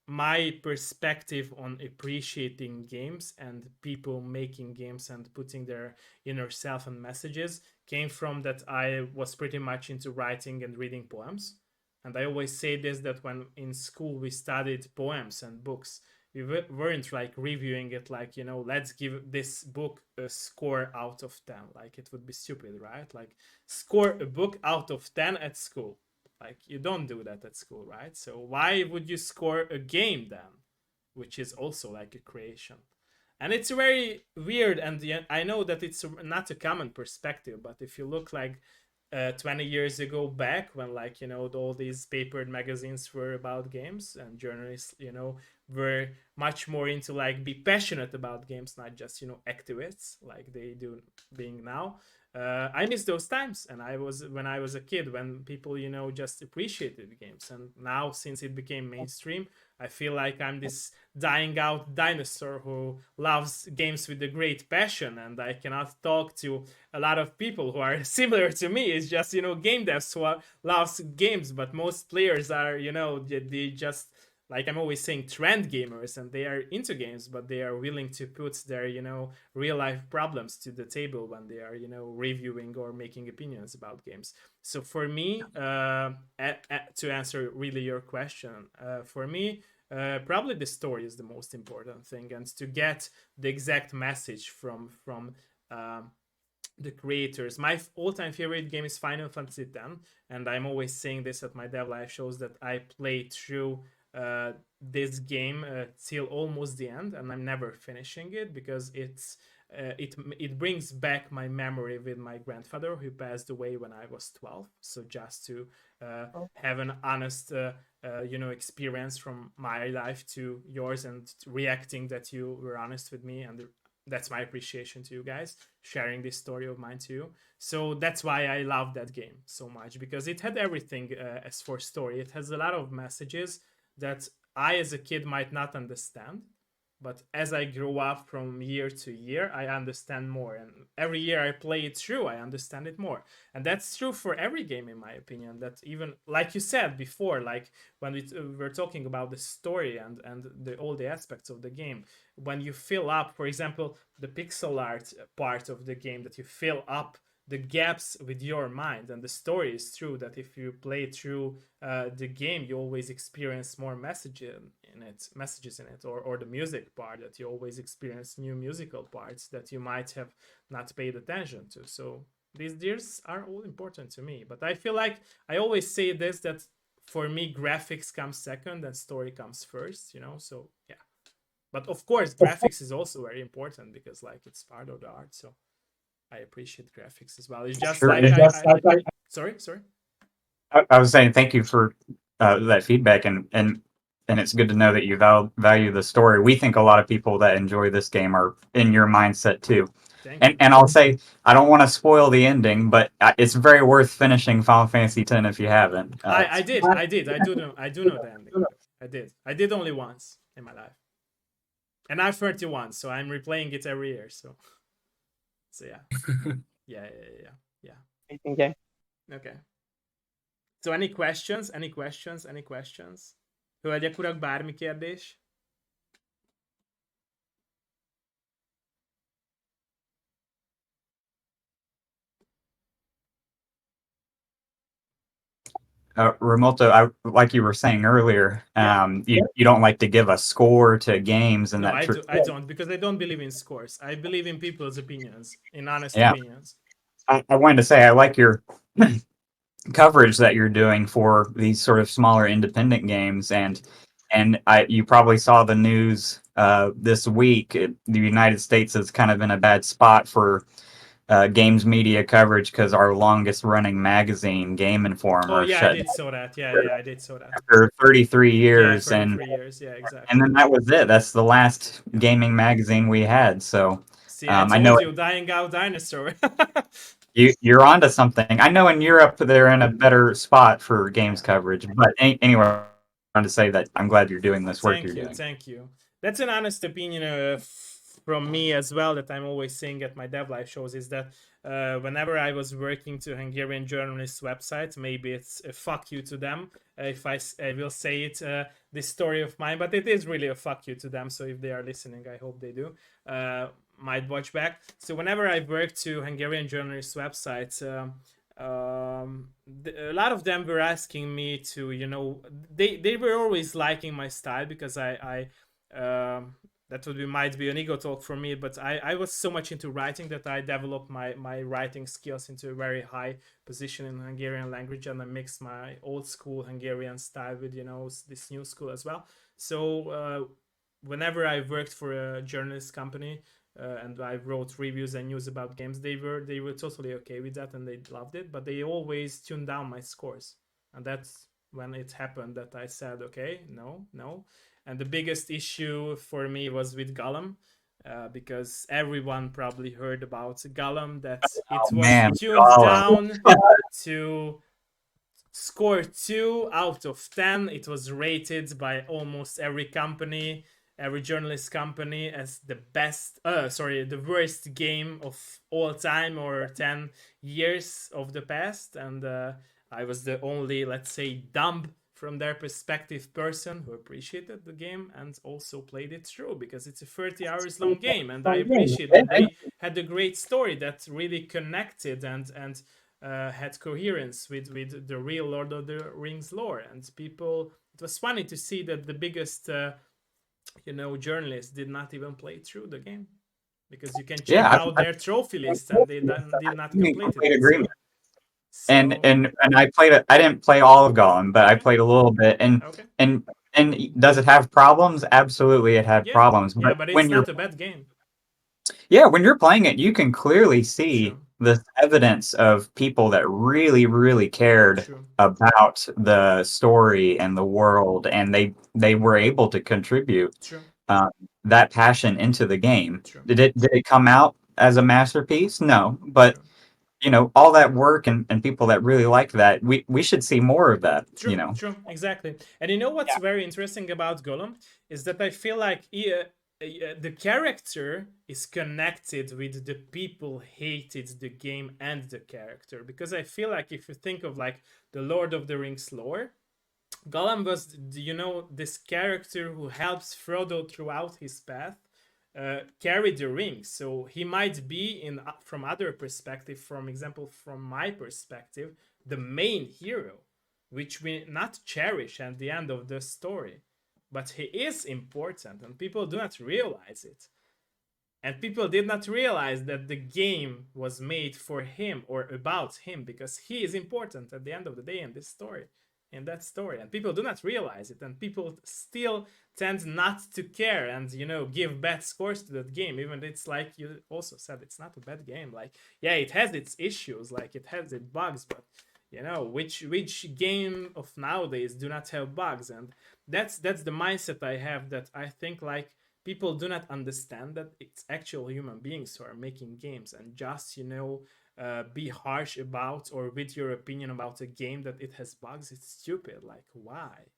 my perspective on appreciating games and people making games and putting their inner self and messages came from that I was pretty much into writing and reading poems. And I always say this, that when in school we studied poems and books, we weren't like reviewing it like, let's give this book a score out of 10. Like, it would be stupid, right? Like, score a book out of 10 at school. Like, you don't do that at school, right? So why would you score a game then, which is also like a creation? And it's very weird, and I know that it's not a common perspective, but if you look like 20 years ago back, when all these papered magazines were about games, and journalists were much more into like be passionate about games, not just activists like they do being now. I miss those times, and when I was a kid, when people just appreciated games. And now, since it became mainstream, I feel like I'm this dying out dinosaur who loves games with a great passion, and I cannot talk to a lot of people who are similar to me. It's just game devs who loves games, but most players are they just, like I'm always saying, trend gamers, and they are into games, but they are willing to put their real life problems to the table when they are reviewing or making opinions about games. So for me, to answer really your question, for me, probably the story is the most important thing, and to get the exact message from the creators. My all-time favorite game is Final Fantasy X, and I'm always saying this at my Dev Live shows, that I played through this game till almost the end, and I'm never finishing it because it brings back my memory with my grandfather, who passed away when I was 12. So just to have an honest experience from my life to yours, and reacting that you were honest with me, and that's my appreciation to you guys, sharing this story of mine to you. So that's why I love that game so much, because it had everything as for story. It has a lot of messages that I as a kid might not understand, but as I grow up from year to year, I understand more, and every year I play it through, I understand it more. And that's true for every game, in my opinion. That even like you said before, like when we were talking about the story and all the aspects of the game, when you fill up, for example, the pixel art part of the game, that you fill up the gaps with your mind. And the story is true, that if you play through the game, you always experience more messages in it, or the music part, that you always experience new musical parts that you might have not paid attention to. So these are all important to me, but I feel like I always say this, that for me graphics comes second and story comes first, so yeah. But of course graphics is also very important, because like it's part of the art. So I appreciate graphics as well. It's just Sure. like sorry. I was saying thank you for that feedback, and it's good to know that you value the story. We think a lot of people that enjoy this game are in your mindset too. And I'll say I don't want to spoil the ending, but it's very worth finishing Final Fantasy X if you haven't. I did. I do know the ending. I did only once in my life, and I'm 31, so I'm replaying it every year. So yeah, yeah. Amazing game. Okay. So any questions? Hölgyek, urak, bármi kérdés? Remulto, like you were saying earlier, you don't like to give a score to games, and No, that I don't, because I don't believe in scores. I believe in people's opinions, in honest Yeah. opinions. I wanted to say I like your coverage that you're doing for these sort of smaller independent games, and you probably saw the news this week. The United States is kind of in a bad spot for games media coverage because our longest running magazine, Game Informer, I shut did saw that. Yeah, I did saw that. after 33 years, Yeah, 33 years. Yeah, exactly. and then that was it. That's the last gaming magazine we had. So See, I told I know you, dying out dinosaur. you're onto something. I know in Europe they're in a better spot for games coverage, but anyway, I wanted to say that I'm glad you're doing this work you're doing. Thank you. That's an honest opinion from me as well, that I'm always saying at my dev live shows, is that whenever I was working to Hungarian journalists' websites, maybe it's a fuck you to them if I will say it, this story of mine, but it is really a fuck you to them. So if they are listening, I hope they do. Might watch back. So whenever I worked to Hungarian journalists' websites, a lot of them were asking me to, they were always liking my style, because I that might be an ego talk for me, but I was so much into writing that I developed my writing skills into a very high position in Hungarian language, and I mixed my old school Hungarian style with this new school as well. So whenever I worked for a journalist company, and I wrote reviews and news about games, they were totally okay with that, and they loved it, but they always tuned down my scores. And that's when it happened that I said, okay, no. And the biggest issue for me was with Gollum, because everyone probably heard about Gollum, that it was tuned down to score 2 out of 10. It was rated by almost every company, every journalist company, as the worst game of all time, or 10 years of the past. And I was the only, let's say, dumb from their perspective person who appreciated the game and also played it through, because it's a 30 hours long game, and I appreciate that they had a great story that really connected and had coherence with the real Lord of the Rings lore. And people, it was funny to see that the biggest journalists did not even play through the game, because you can check out their trophy list, and they did not complete it. Agreement. So, and I played it. I didn't play all of Gollum, but I played a little bit. And does it have problems? Absolutely, it had problems. But it's not a bad game. Yeah, when you're playing it, you can clearly see the evidence of people that really, really cared about the story and the world, and they were able to contribute that passion into the game. Did it come out as a masterpiece? No, but all that work and people that really like that, we should see more of that. True, exactly. And what's very interesting about Gollum is that I feel like the character is connected with the people hated the game and the character, because I feel like if you think of like the Lord of the Rings lore, Gollum was this character who helps Frodo throughout his path, carry the ring. So he might be from other perspective, from example from my perspective, the main hero, which we not cherish at the end of the story. But he is important, and people do not realize it. And people did not realize that the game was made for him or about him, because he is important at the end of the day in this story, in that story. And people do not realize it, and people still tend not to care and give bad scores to that game, even it's like you also said, it's not a bad game. Like, yeah, it has its issues, like it has its bugs, but which game of nowadays do not have bugs? And that's the mindset I have, that I think like people do not understand that it's actual human beings who are making games, and just be harsh about or with your opinion about a game that it has bugs. It's stupid. Like, why?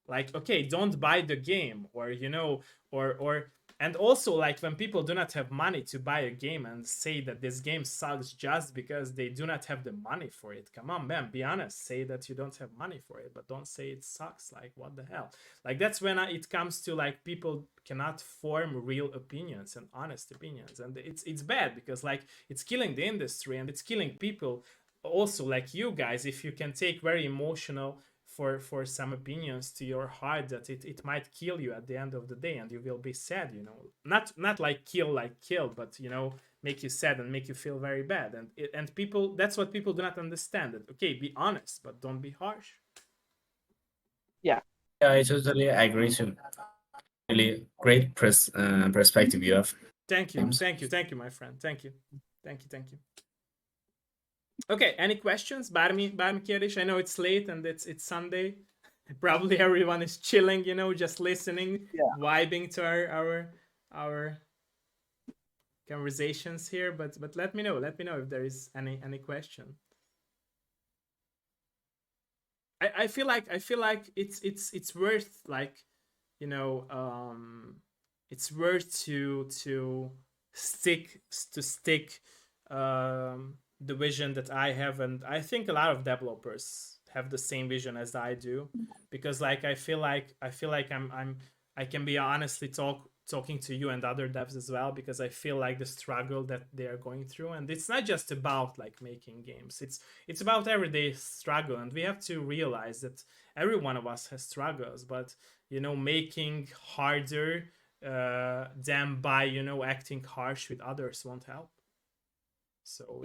Like, okay, don't buy the game, or or and also, like, when people do not have money to buy a game and say that this game sucks just because they do not have the money for it. Come on, man, be honest. Say that you don't have money for it, but don't say it sucks. Like, what the hell? Like, that's when it comes to, like, people cannot form real opinions and honest opinions, and it's bad, because, like, it's killing the industry and it's killing people also, like you guys, if you can take very emotional for some opinions to your heart, that it might kill you at the end of the day, and you will be sad, not like kill, but make you sad and make you feel very bad, and people, that's what people do not understand. That, okay, be honest, but don't be harsh. Yeah, I totally agree. To really great perspective you have. Thank you, my friend. Thank you. Okay, any questions? Bármi kérdés? I know it's late and it's Sunday. Probably everyone is chilling, just listening, vibing to our conversations here. But let me know if there is any question. I feel like it's worth, like, it's worth to stick the vision that I have, and I think a lot of developers have the same vision as I do, because, like, I feel like I can be honestly talking to you and other devs as well, because I feel like the struggle that they are going through, and it's not just about, like, making games, it's about everyday struggle, and we have to realize that every one of us has struggles, but making harder them by acting harsh with others won't help. So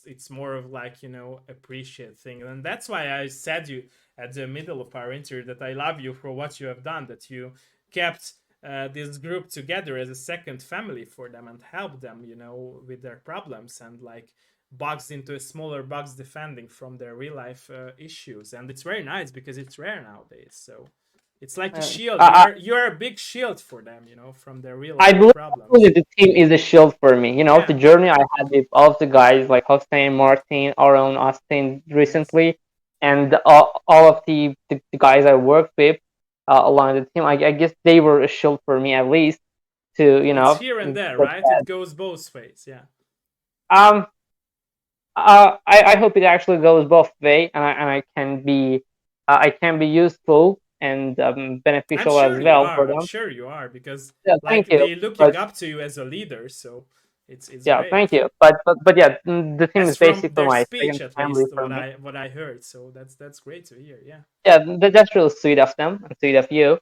it's more of, like, appreciate thing. And that's why I said you at the middle of our interview that I love you for what you have done, that you kept this group together as a second family for them and helped them, with their problems, and, like, boxed into a smaller box defending from their real life issues. And it's very nice, because it's rare nowadays. So it's like a shield. You're a big shield for them, from their real life problems. I believe the team is a shield for me. The journey I had with all of the guys, like Hossein, Martin, Aaron, Austin recently, and all of the guys I worked with along the team, I guess they were a shield for me, at least, to It's here and there, right? It goes both ways, yeah. I hope it actually goes both ways, and I can be useful and beneficial as well for them. I'm sure you are, because they looking up to you as a leader, so it's great. Thank you. But yeah, the team is basically my speech, second at family least for me. what I heard. So that's great to hear. Yeah. Yeah, that's really sweet of them and sweet of you.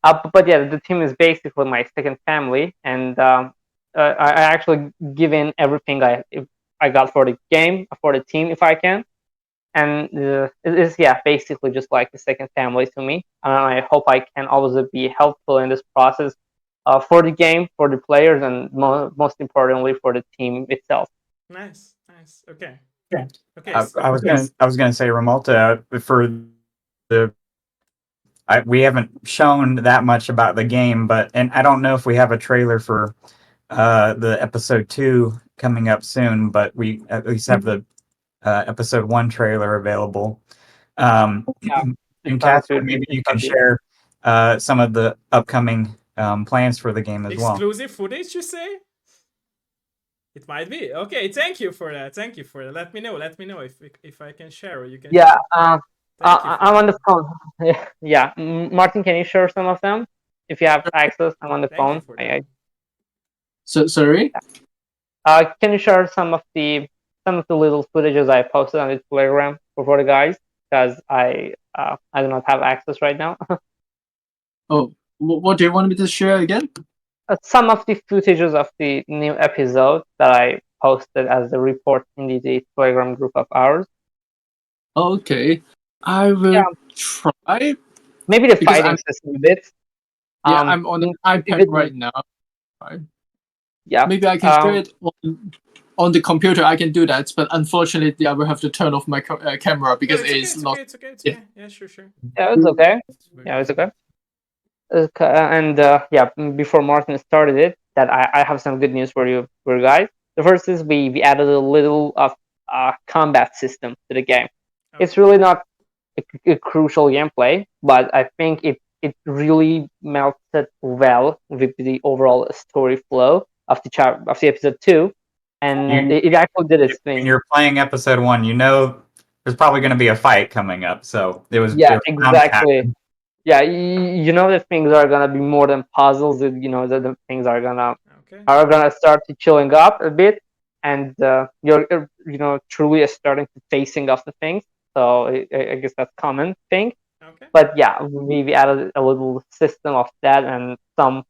But yeah, the team is basically my second family, and I actually give in everything I got for the game, for the team, if I can. And it's basically just like the second family to me. And I hope I can always be helpful in this process for the game, for the players, and most importantly for the team itself. Nice. Okay. Yeah. Okay. I was gonna say, Remulto, for we haven't shown that much about the game, and I don't know if we have a trailer for the episode 2 coming up soon, but we at least have the episode 1 trailer available. And Casper, maybe you can share some of the upcoming plans for the game as well. Exclusive footage, you say? It might be. Okay, thank you for that. Let me know if I can share, or you can share. I'm on the phone. Yeah, Martin, can you share some of them if you have access? I'm on the phone. So sorry. Can you share some of the little footages I posted on the Telegram for the guys? Because I do not have access right now. Oh, what do you want me to share again? Some of the footages of the new episode that I posted as a report in the Telegram group of ours. Okay, I will try. Maybe the fighting system a bit. Yeah, I'm on an iPad right now. Right. Yeah. Maybe I can share it on the computer. I can do that, but unfortunately, I will have to turn off my camera because it's not. It's okay. Yeah, sure. Yeah, it's okay. Yeah, it's okay. Before Martin started it, that I have some good news for you guys. The first is we added a little of combat system to the game. It's really not a crucial gameplay, but I think it really melted well with the overall story flow of the episode 2, and it actually did its When thing. you're playing episode 1, you know there's probably going to be a fight coming up, so it was Yeah, bound to happen. exactly. Yeah, you know that things are gonna be more than puzzles. You know that the things are gonna start to chilling up a bit, and you're truly starting to facing off the things. So I guess that's common thing. But yeah, we added a little system of that and some.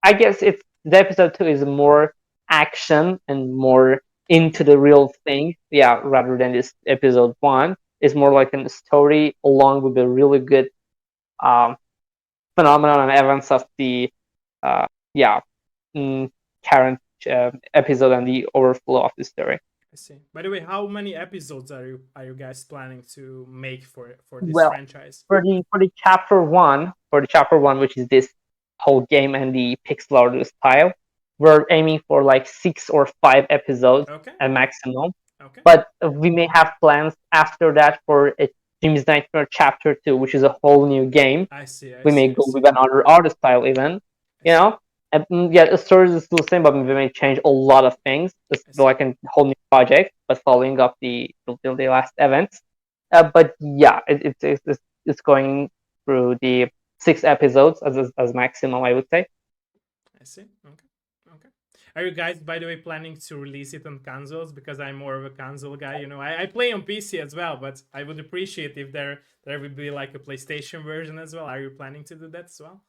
I guess it's the episode 2 is more action and more into the real thing. Yeah, rather than this episode 1 is more like a story along with a really good phenomenon and events of the uh, yeah current episode and the overflow of the story. I see. By the way, how many episodes are you guys planning to make for this franchise? For the chapter one, which is this whole game and the pixel art style, we're aiming for like 6 or 5 episodes at maximum. But we may have plans after that for a Jim's Nightmare Chapter 2, which is a whole new game. We may go with another art style even, you know. And, the story is still the same, but we may change a lot of things. It's like a whole new project, but following up the last events. But yeah, it's going through the 6 episodes as maximum, I would say. I see. Okay. Are you guys, by the way, planning to release it on consoles? Because I'm more of a console guy. You know, I play on PC as well, but I would appreciate if there would be like a PlayStation version as well. Are you planning to do that as well?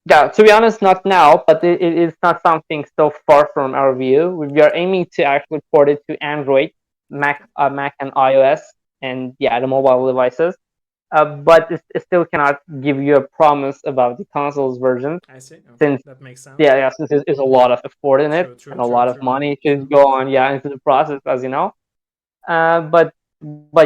Yeah, to be honest, not now, but it is not something so far from our view. We are aiming to actually port it to Android, Mac and iOS, and the mobile devices. But it still cannot give you a promise about the consoles version. I see. Okay. Since that makes sense. Since there's a lot of effort in it and a lot of money to go on into the process, as you know. But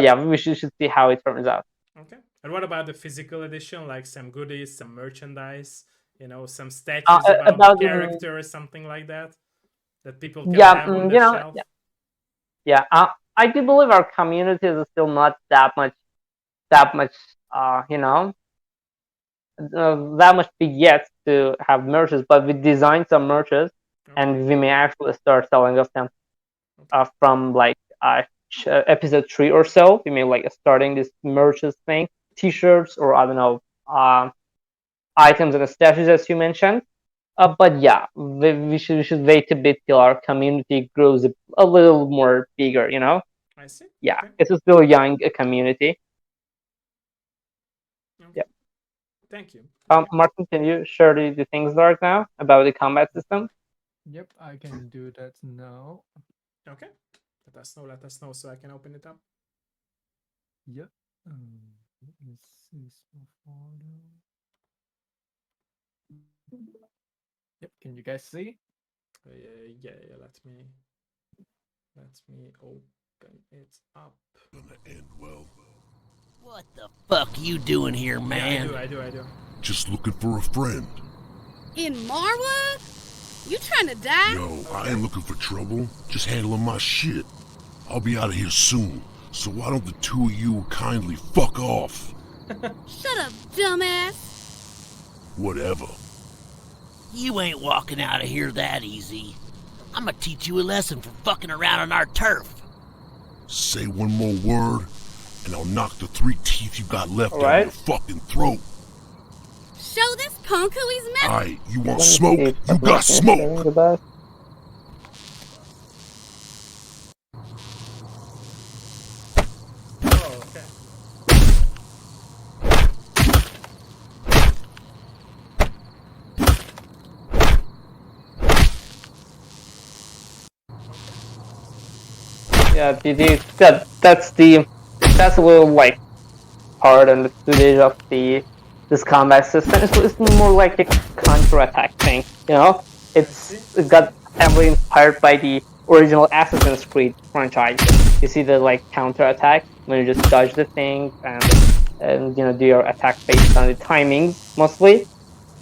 yeah, we should see how it turns out. Okay. And what about the physical edition? Like some goodies, some merchandise, you know, some statues about the character or something like that people can have on the shelf? I do believe our community is still not that much that much big yet to have merches, but we designed some merches and we may actually start selling of them from like episode 3 or so. We may like starting this merches thing, t-shirts, or I don't know, items and statues as you mentioned. But yeah, we should wait a bit till our community grows a little more bigger, you know. I see. Yeah, it's still a young community. Yeah. Thank you. Martin, can you share the things right now about the combat system? Yep, I can do that now. Okay. Let us know so I can open it up. Yep. Let me see some photo. Yep, can you guys see? Yeah, let me open it up. Gonna end well. What the fuck you doing here, man? Yeah, I do. Just looking for a friend. In Marwood? You trying to die? Yo, I ain't looking for trouble. Just handling my shit. I'll be out of here soon. So why don't the two of you kindly fuck off? Shut up, dumbass. Whatever. You ain't walking out of here that easy. I'm gonna teach you a lesson for fucking around on our turf. Say one more word, and I'll knock the 3 teeth you got left out your fucking throat. Show this punk who he's messing. Alright, you want smoke? You got smoke! Yeah, that's a little like hard and the footage of this combat system. It's more like a counter-attack thing, you know. It got heavily inspired by the original Assassin's Creed franchise. You see the like counter-attack when you just dodge the thing and and do your attack based on the timing mostly.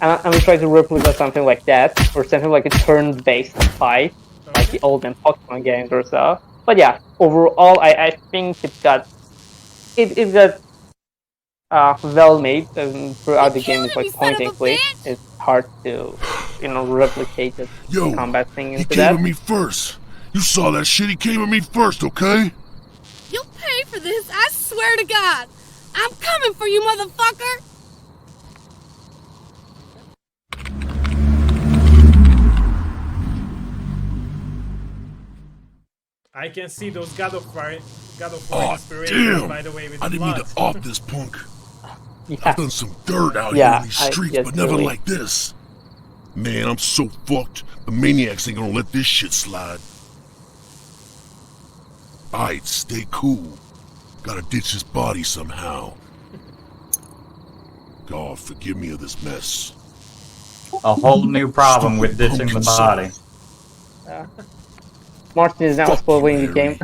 And we try to replicate something like that, or something like a turn-based fight, like the old Pokemon games or so. But yeah, overall, I think it got well made, and throughout the game is like point and click. It's hard to replicate the Yo, combat thing he into came that. at me first. You saw that shit. He came at me first, okay? You'll pay for this, I swear to God. I'm coming for you, motherfucker. I can see those God of War Oh, inspirations, damn. by the way, with I didn't blood. mean to off this punk. Yeah. I've done some dirt out here in these streets, but never like this. Man, I'm so fucked. The maniacs ain't gonna let this shit slide. Alright, stay cool. Gotta ditch his body somehow. God, forgive me of this mess. A whole new problem with ditching the body. Martin is now spoiling the game.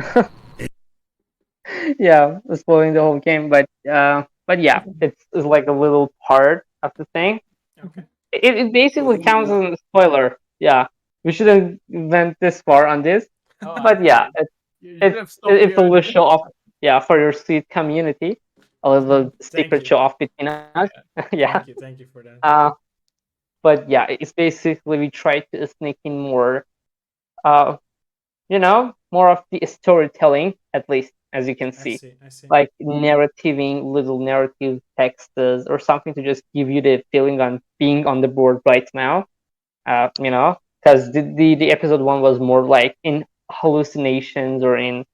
Yeah, spoiling the whole game, but yeah, it's like a little part of the thing. Okay. It basically counts as a spoiler. Yeah, we shouldn't went this far on this, but yeah, it's a little show off. Yeah, for your sweet community, a little secret show off between us. Yeah. Thank you for that. But yeah, it's basically we try to sneak in more, more of the storytelling, at least as you can see. I see. Like narrativing, little narrative texts or something to just give you the feeling on being on the board right now. Because the episode 1 was more like in hallucinations or in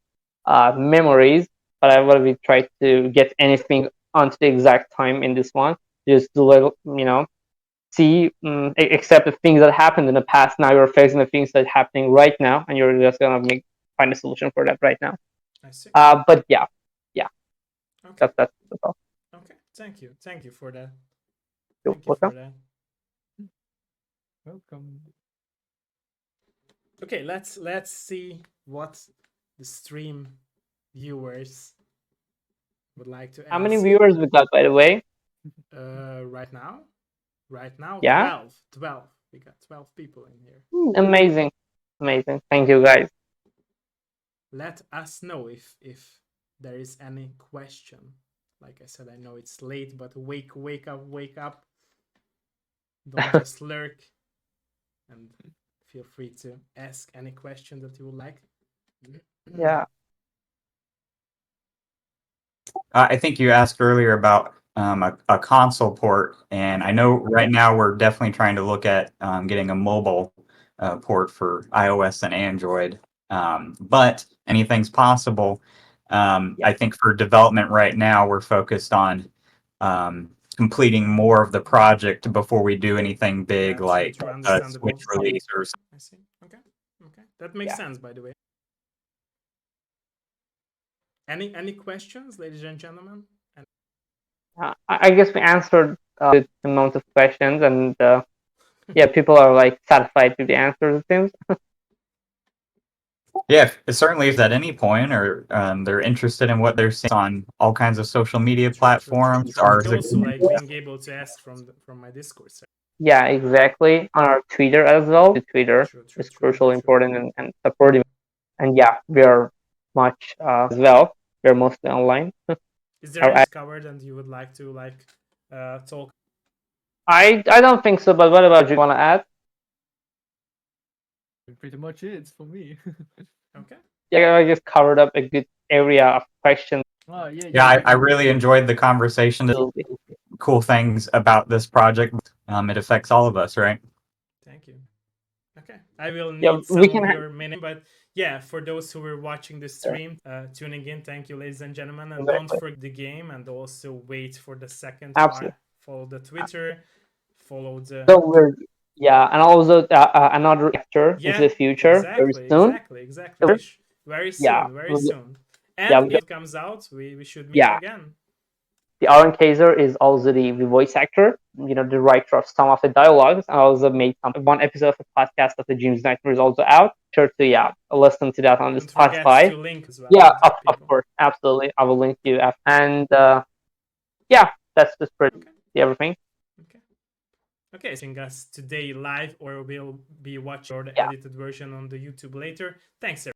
memories, but I will be try to get anything onto the exact time in this one. Just to see, except the things that happened in the past. Now you're facing the things that are happening right now, and you're just gonna find a solution for that right now. I see. But yeah. Okay. That's all. Okay. Thank you for that. You're welcome. Welcome. Okay, let's see what the stream viewers would like to ask. How many viewers we got, by the way? Right now, Yeah. 12. We got 12 people in here. Amazing. Thank you, guys. Let us know if there is any question. Like I said, I know it's late, but wake up. Don't just lurk. And feel free to ask any question that you would like. Yeah. I think you asked earlier about a console port, and I know right now we're definitely trying to look at getting a mobile port for iOS and Android. But anything's possible. I think for development right now, we're focused on completing more of the project before we do anything big like a Switch release or something. I see. Okay. That makes sense, by the way. Any questions, ladies and gentlemen? I guess we answered a good amount of questions, and yeah, people are like satisfied with the answers, it seems. Yeah, certainly if at any point or they're interested in what they're seeing on all kinds of social media platforms. Also like being able to ask from my Discord server. Yeah, exactly. On our Twitter as well. The Twitter is crucial, important, and supportive. And yeah, we are much as well. We're mostly online. Is there any covered and you would like to talk? I don't think so, but what about you? Want to add? Pretty much it for me. Okay. Yeah, I just covered up a good area of questions. Oh, yeah. Yeah, I really enjoyed the conversation. Cool things about this project. It affects all of us, right? Thank you. Okay, I will need some of your minute, but yeah, for those who were watching the stream, tuning in, thank you, ladies and gentlemen, and don't forget the game, and also wait for the second part. Follow the Twitter, follow the. Yeah, and also another actor into the future very soon. Exactly. Very soon. And if it comes out, we should meet again. The Aaron Kaiser is also the voice actor, the writer of some of the dialogues, and also made one episode of the podcast of the James Nightmare is also out. Sure to listen to that on the Spotify. To link as well. Yeah, of course, absolutely. I will link you after. And yeah, that's just pretty everything. Okay, seeing us today live, or we'll be watching the Yeah. edited version on the YouTube later. Thanks, everyone.